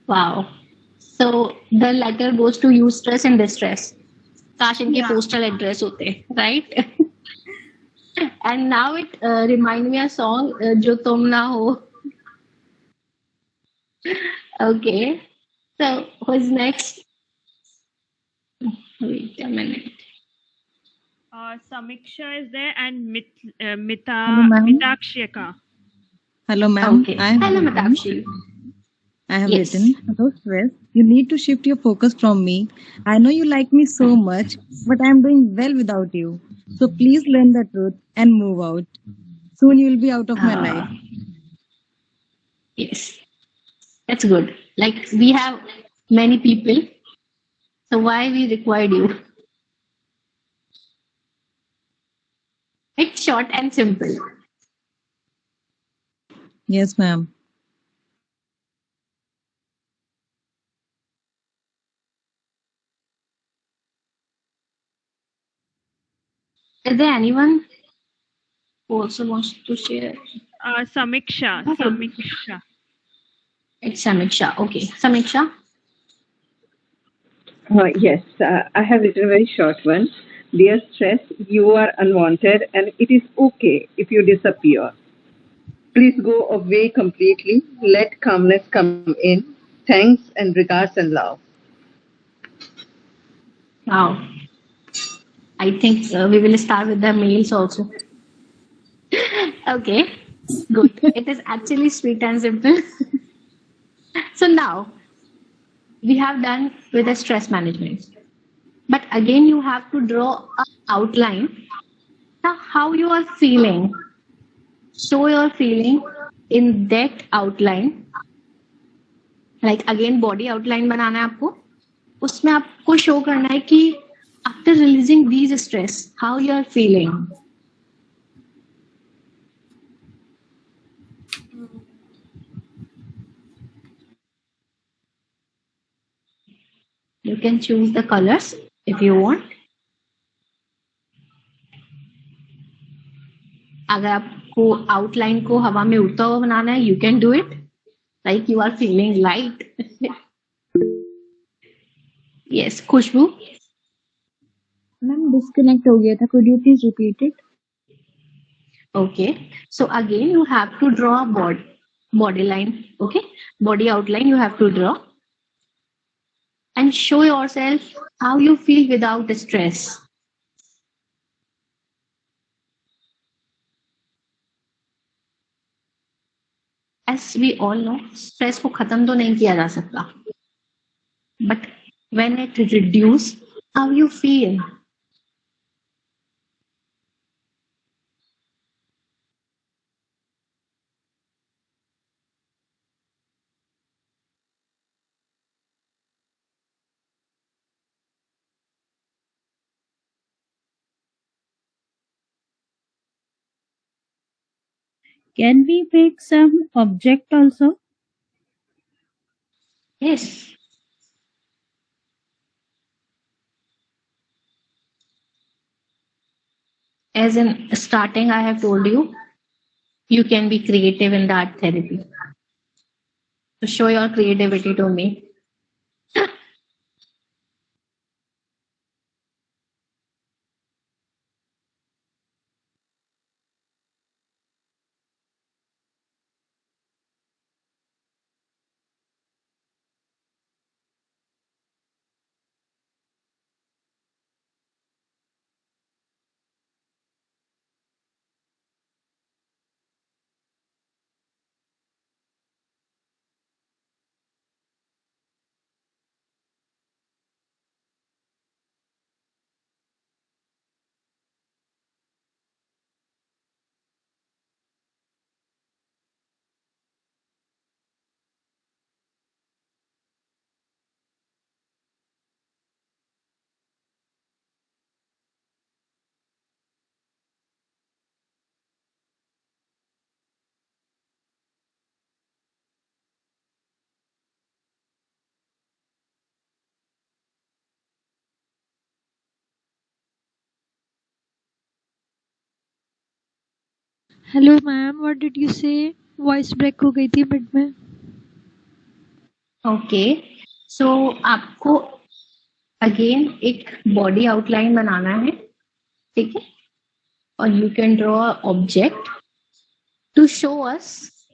Wow. So the letter goes to you, stress and distress. काश इनके Yeah. postal address होते, right? And now it remind me a song, जो तुम ना हो. Okay. So who's next? Wait a minute. Samiksha is there and Hello, ma'am. Mitakshika. Hello, ma'am. Okay. I have Hello, written. Matakshi. I have Yes. written. Hello, stress. You need to shift your focus from me. I know you like me so much, but I am doing well without you. So please learn the truth and move out. Soon you will be out of my life. Yes. That's good. Like we have many people, so why we required you? It's short and simple. Yes, ma'am. Is there anyone who also wants to share? Samiksha. Okay. Samiksha. It's Samiksha. Okay. Samiksha. Yes, I have written a very short one. Dear Stress, you are unwanted and it is okay if you disappear. Please go away completely. Let calmness come in. Thanks and regards and love. Wow. I think we will start with the mails also. Okay. Good. It is actually sweet and simple. So now we have done with the stress management. But again, you have to draw an outline. Now, how you are feeling. Show your feeling in that outline. Like again, body outline बनाना है आपको. उसमें आपको show करना है कि after releasing these stress, how you are feeling. You can choose the colors if you want. अगर आपको outline को हवा में उड़ता हुआ बनाना है, you can do it. Like you are feeling light. Yes, Khushboo. Ma'am disconnect हो गया था, could you please repeat it? Okay. So again, you have to draw a body line. Okay. Body outline you have to draw. And show yourself how you feel without stress. As we all know, stress को खत्म तो नहीं किया जा सकता. But when it reduce, how you feel. Can we make some object also? Yes. As in starting, I have told you, you can be creative in the art therapy. So show your creativity to me. Hello ma'am, what did you से? Voice break हो गई थी mid में. Okay, सो आपको again एक body outline बनाना है, ठीक है? और you can draw object to show us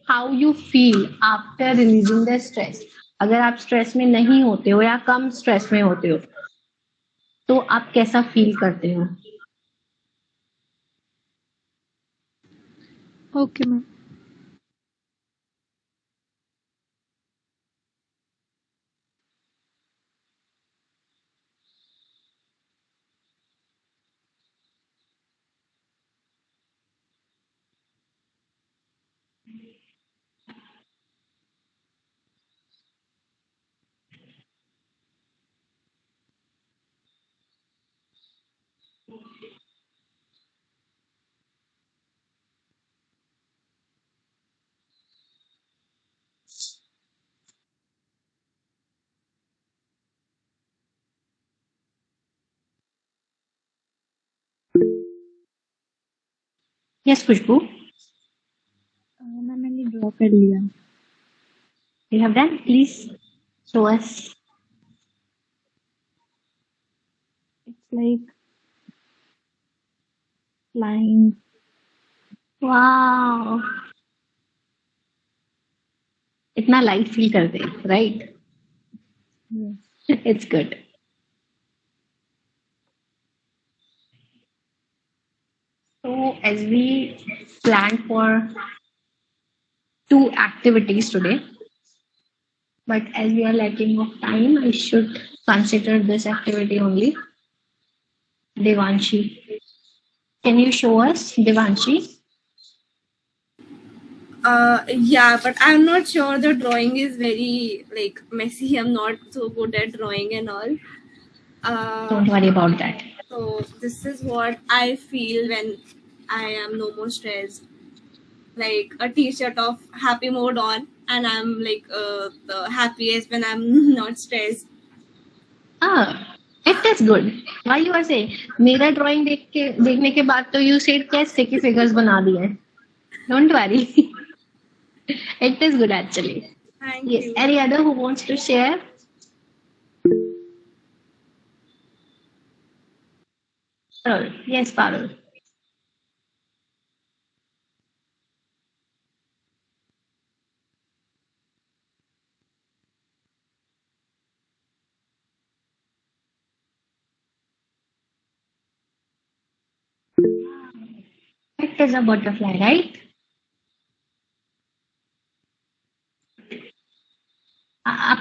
how you feel after releasing the stress. अगर आप स्ट्रेस में नहीं होते हो या कम स्ट्रेस में होते हो तो आप कैसा फील करते हो? Okay ma'am. यस खुशबू, मैम मैंने ड्रॉ कर लिया. You have done, please show us. It's like flying. Wow, इतना लाइट फील करते हैं, right? Yes. It's good. So as we planned for 2 activities today, but as we are lacking of time, I should consider this activity only. Devanshi, can you show us, Devanshi? Yeah, but I'm not sure the drawing is very like messy. I'm not so good at drawing and all. Don't worry about that. So this is what I feel when I am no more stressed. Like a T-shirt of happy mode on, and I'm like the happiest when I'm not stressed. Ah, it is good. Why you are saying? मेरा drawing देखने के बाद तो you said कैसे के figures बना दिए. Don't worry. It is good actually. Thank Yes. you. Any other who wants to share? Parul. Yes, Parul. It is a butterfly, right?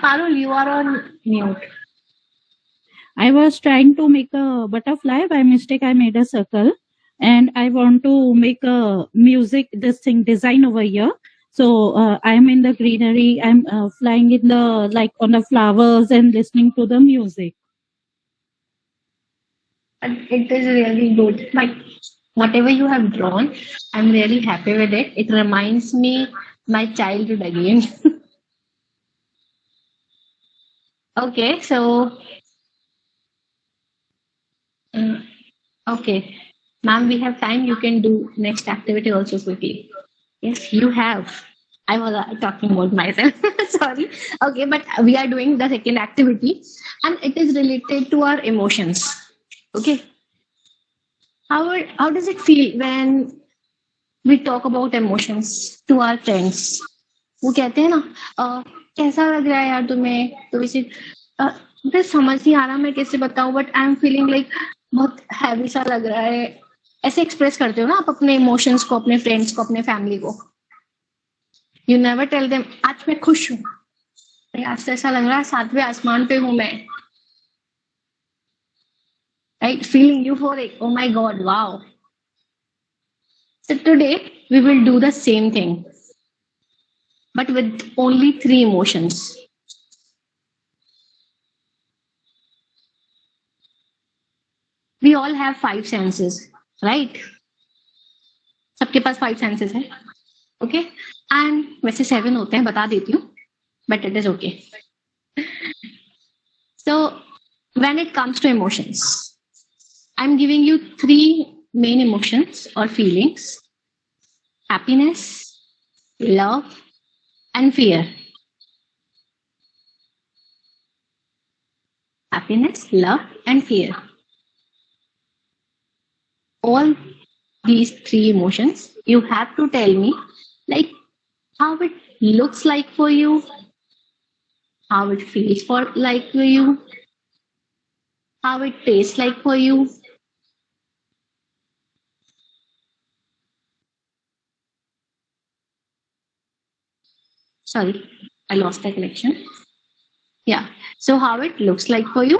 Parul, you are on mute. I was trying to make a butterfly. By mistake, I made a circle. And I want to make a music, this thing, design over here. So I'm in the greenery. I'm flying in the, like on the flowers and listening to the music. It is really good. But whatever you have drawn, I'm really happy with it. It reminds me my childhood again. Okay, so okay, ma'am, we have time. You can do next activity also quickly. Yes, you have. I was talking about myself. Sorry. Okay, but we are doing the second activity, and it is related to our emotions. Okay. How does it feel when we talk about emotions to our friends? वो कहते हैं ना, कैसा लग रहा है यार तुम्हें, तो इसे मुझे समझ नहीं आ रहा मैं कैसे बताऊं, but I am feeling like बहुत हैवी सा लग रहा है. ऐसे एक्सप्रेस करते हो ना आप अपने इमोशंस को, अपने फ्रेंड्स को, अपने फैमिली को. यू नेवर टेल देम आज मैं खुश हूँ, आज तो ऐसा लग रहा है 7वें आसमान पे हूं मैं, right? Feeling euphoric. Oh my God, wow. So today we will do the same thing, but with only 3 emotions. We all have 5 senses, right? सबके पास 5 senses है, okay? And वैसे 7 होते हैं, बता देती हूँ, but it is okay. So when it comes to emotions, I'm giving you 3 main emotions or feelings, happiness, love, and fear. Happiness, love, and fear. All these three emotions, you have to tell me like how it looks like for you, how it feels for you, how it tastes like for you. Sorry, I lost the connection. Yeah. So how it looks like for you.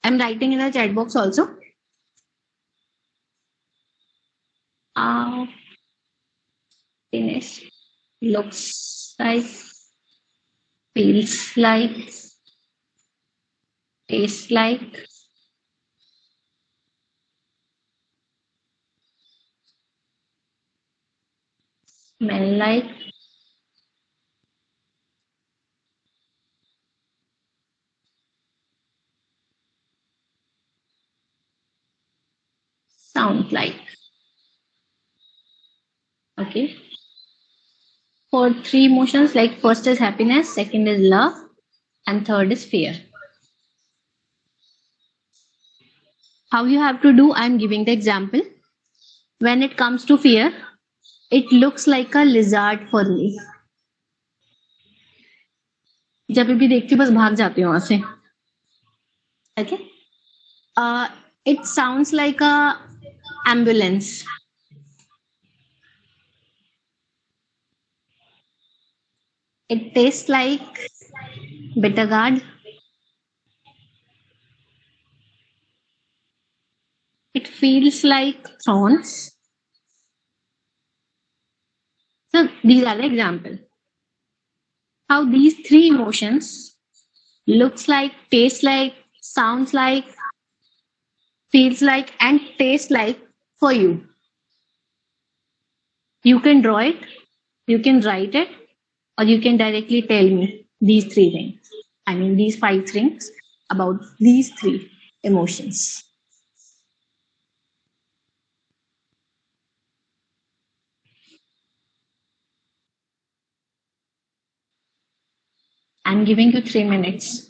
I'm writing in the chat box also. Uh, Happiness looks like, feels like, tastes like, smell like, sound like. Okay. For three emotions, like first is happiness, second is love, and third is fear. How you have to do, I'm giving the example. When it comes to fear, it looks like a lizard for me. जब भी देखती हूँ बस भाग जाती हूँ वहां से. Okay. Uh, it sounds like a ambulance. It tastes like bitter gourd. It feels like thorns. So these are the examples. How these three emotions looks like, tastes like, sounds like, feels like, and tastes like for you. You can draw it, you can write it, or you can directly tell me these three things. I mean these five things about these three emotions. I'm giving you 3 minutes.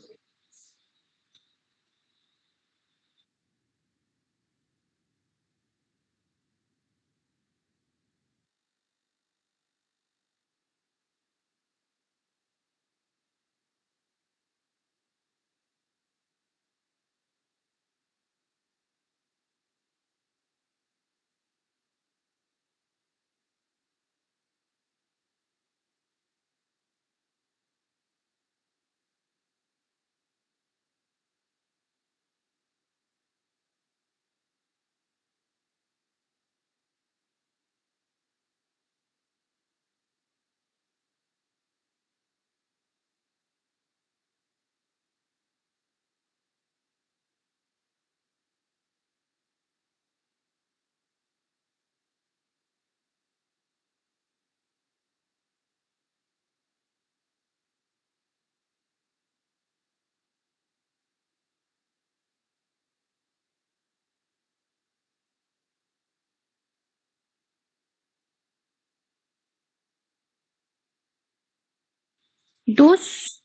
Those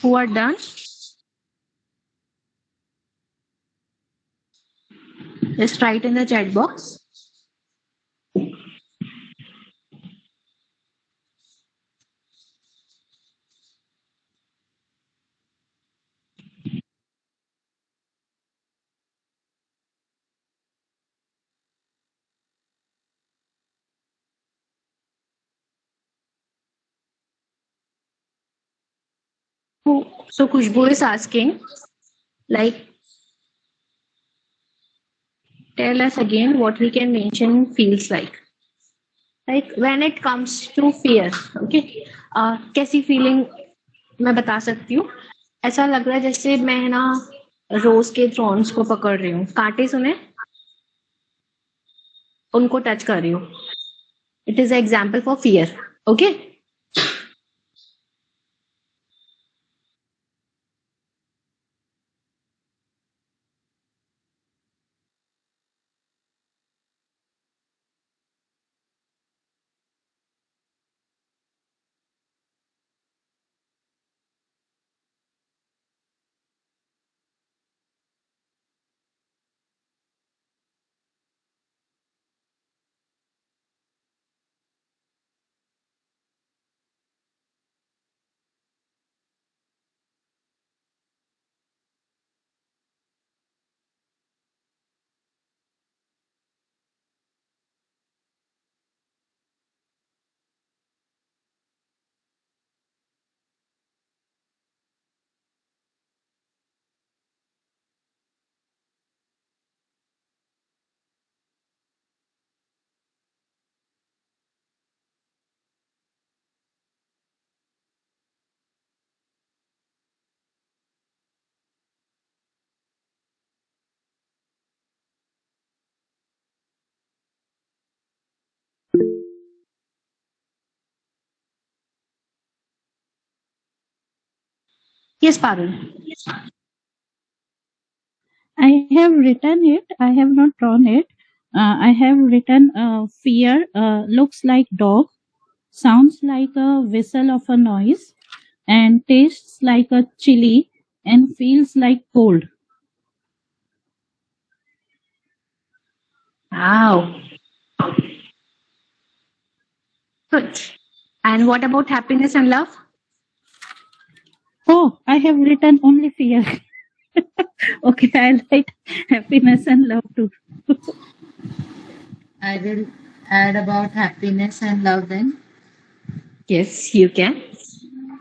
who are done, just write in the chat box. So Kushbu is asking, like, tell us again what we can mention feels like. Like when it comes to fear, okay? कैसी feeling मैं बता सकती हूँ. ऐसा लग रहा है जैसे मैं ना रोज के थ्रॉन्स को पकड़ रही हूँ, कांटे सुने, उनको टच कर रही हूँ. It is example for fear. Okay. Yes, Parul. I have written it. I have not drawn it. I have written fear looks like dog, sounds like a whistle of a noise, and tastes like a chili and feels like cold. Wow. Good. And what about happiness and love? Oh, I have written only fear. Okay, I'll write happiness and love too. I will add about happiness and love then. Yes, you can.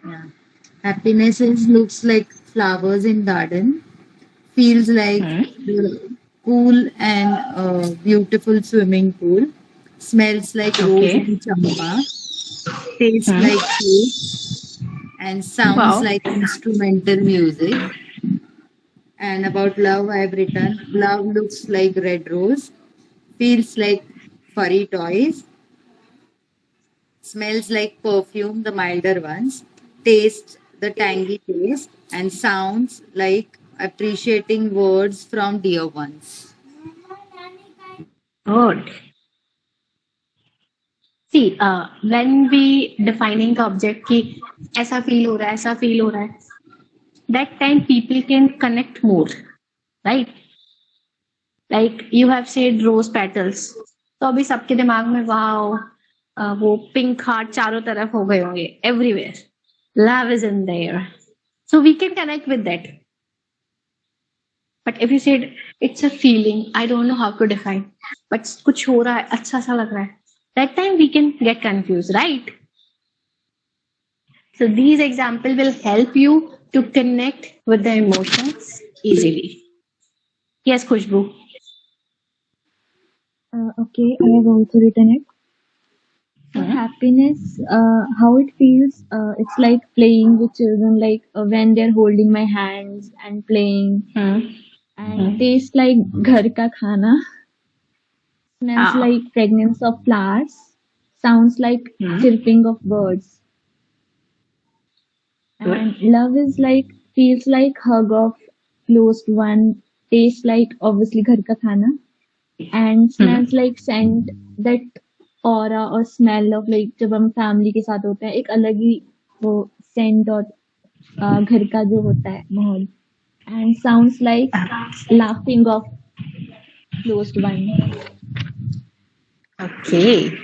Yeah. Happiness is looks like flowers in garden, feels like the cool and beautiful swimming pool, smells like rose Okay. and champa, tastes like cake, and sounds Wow. like instrumental music. And about love, I've written love looks like red rose, feels like furry toys, smells like perfume, the milder ones, tastes the tangy taste, and sounds like appreciating words from dear ones. Good. See, when we defining the object कि ऐसा feel हो रहा है, ऐसा feel हो रहा है, that time people can connect more, right? Like you have said rose petals. तो अभी सबके दिमाग में wow, वो pink heart चारों तरफ हो गए होंगे everywhere. Love is in there. So we can connect with that. But if you said it's a feeling, I don't know how to define, but कुछ हो रहा है, अच्छा सा लग रहा है, that time we can get confused, right? So these examples will help you to connect with the emotions easily. Yes, Khushbu. Okay, I have also written it. So happiness, how it feels, it's like playing with children, like when they're holding my hands and playing, and tastes like ghar ka khana, smells like fragrance of flowers, sounds like chirping of birds, and love is like feels like hug of closed one, tastes like obviously ghar ka khana, and smells like scent, that aura or smell of like जब हम family के साथ होते हैं एक अलग ही वो scent और घर का जो होता है माहौल, and sounds like laughing of closed one. Okay.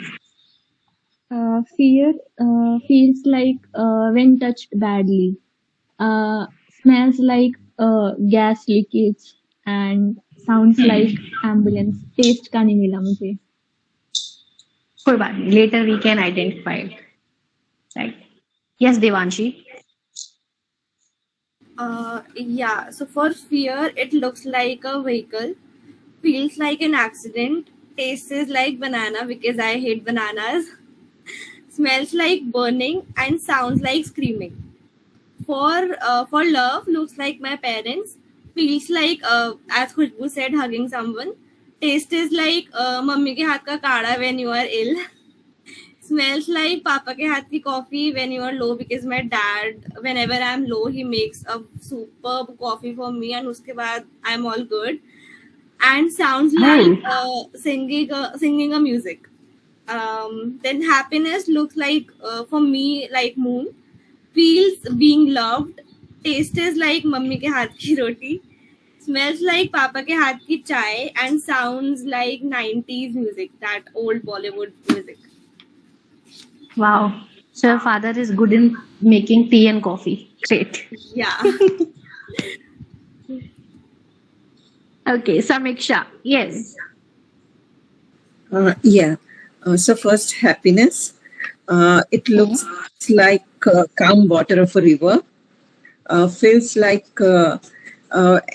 Fear feels like when touched badly, smells like gas leakage, and sounds like ambulance. Taste का नहीं मिला मुझे. कोई बात नहीं, later we can identify it. Right. Yes, Devanshi. Yeah, so for fear, it looks like a vehicle, feels like an accident, tastes like banana because I hate bananas, smells like burning, and sounds like screaming. For love, looks like my parents, feels like as Khushbu said, hugging someone, taste is like mummy ke haath ka kada when you are ill. Smells like papa ke haath ki coffee when you are low because my dad, whenever I'm low, he makes a superb coffee for me and uske baad I'm all good. And sounds like singing a music. Then happiness looks like for me like moon, feels being loved, tastes like mummy ke haath ki roti, smells like papa ke haath ki chai, and sounds like 90s music, that old Bollywood music. Wow. So your father is good in making tea and coffee. Great. Yeah. Okay, Samiksha. Yes. Yeah. So first, happiness. It looks like calm water of a river. Feels like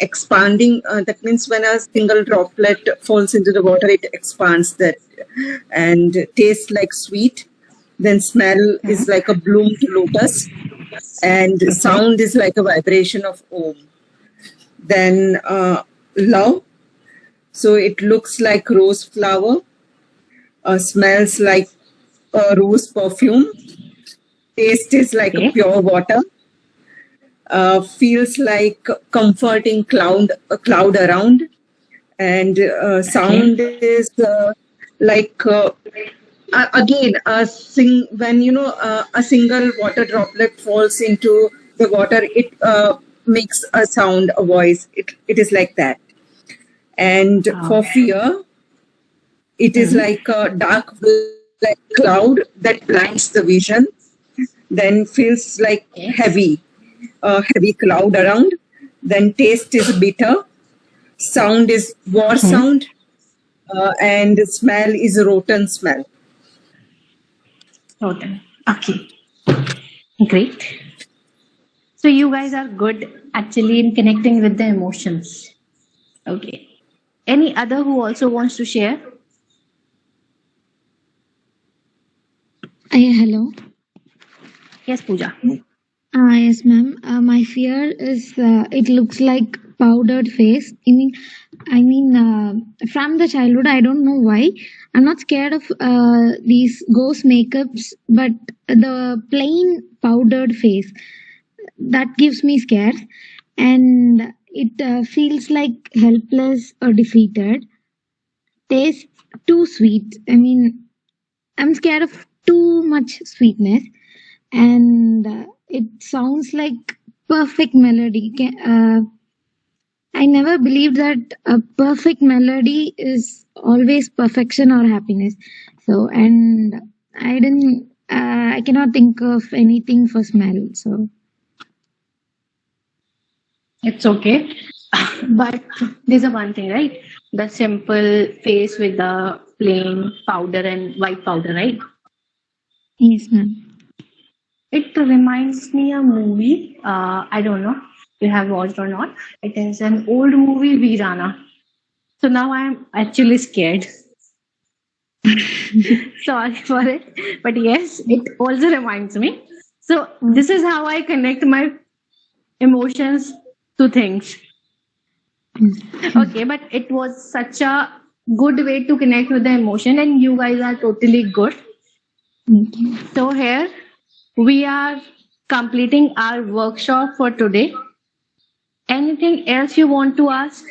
expanding. That means when a single droplet falls into the water, it expands that, and tastes like sweet. Then smell is like a bloomed lotus, and sound is like a vibration of Om. Then love. So it looks like rose flower, smells like rose perfume, taste is like a pure water, feels like comforting cloud around, and sound is like again when a single water droplet falls into the water, it makes a sound, a voice. It is like that. And for fear, it is like a dark black cloud that blinds the vision, then feels like heavy, a heavy cloud around. Then taste is bitter, sound is war sound, and smell is rotten smell. Rotten. Okay. Great. So you guys are good actually in connecting with the emotions. Okay. Any other who also wants to share? Hello. Yes, Pooja. Yes, ma'am. My fear is it looks like powdered face. From the childhood, I don't know why. I'm not scared of these ghost makeups, but the plain powdered face that gives me scares, and it feels like helpless or defeated. Tastes too sweet. I'm scared of too much sweetness, and it sounds like perfect melody. I never believed that a perfect melody is always perfection or happiness. So, and I cannot think of anything for smell. So, It's okay. But there's a one thing, right? The simple face with the plain powder and white powder, right? yes, ma'am. It reminds me a movie. I don't know if you have watched or not. It is an old movie, Veerana. So now I'm actually scared. Sorry for it. But yes, it also reminds me. So this is how I connect my emotions to things. Okay, but it was such a good way to connect with the emotion, and you guys are totally good. So here we are completing our workshop for today. Anything else you want to ask?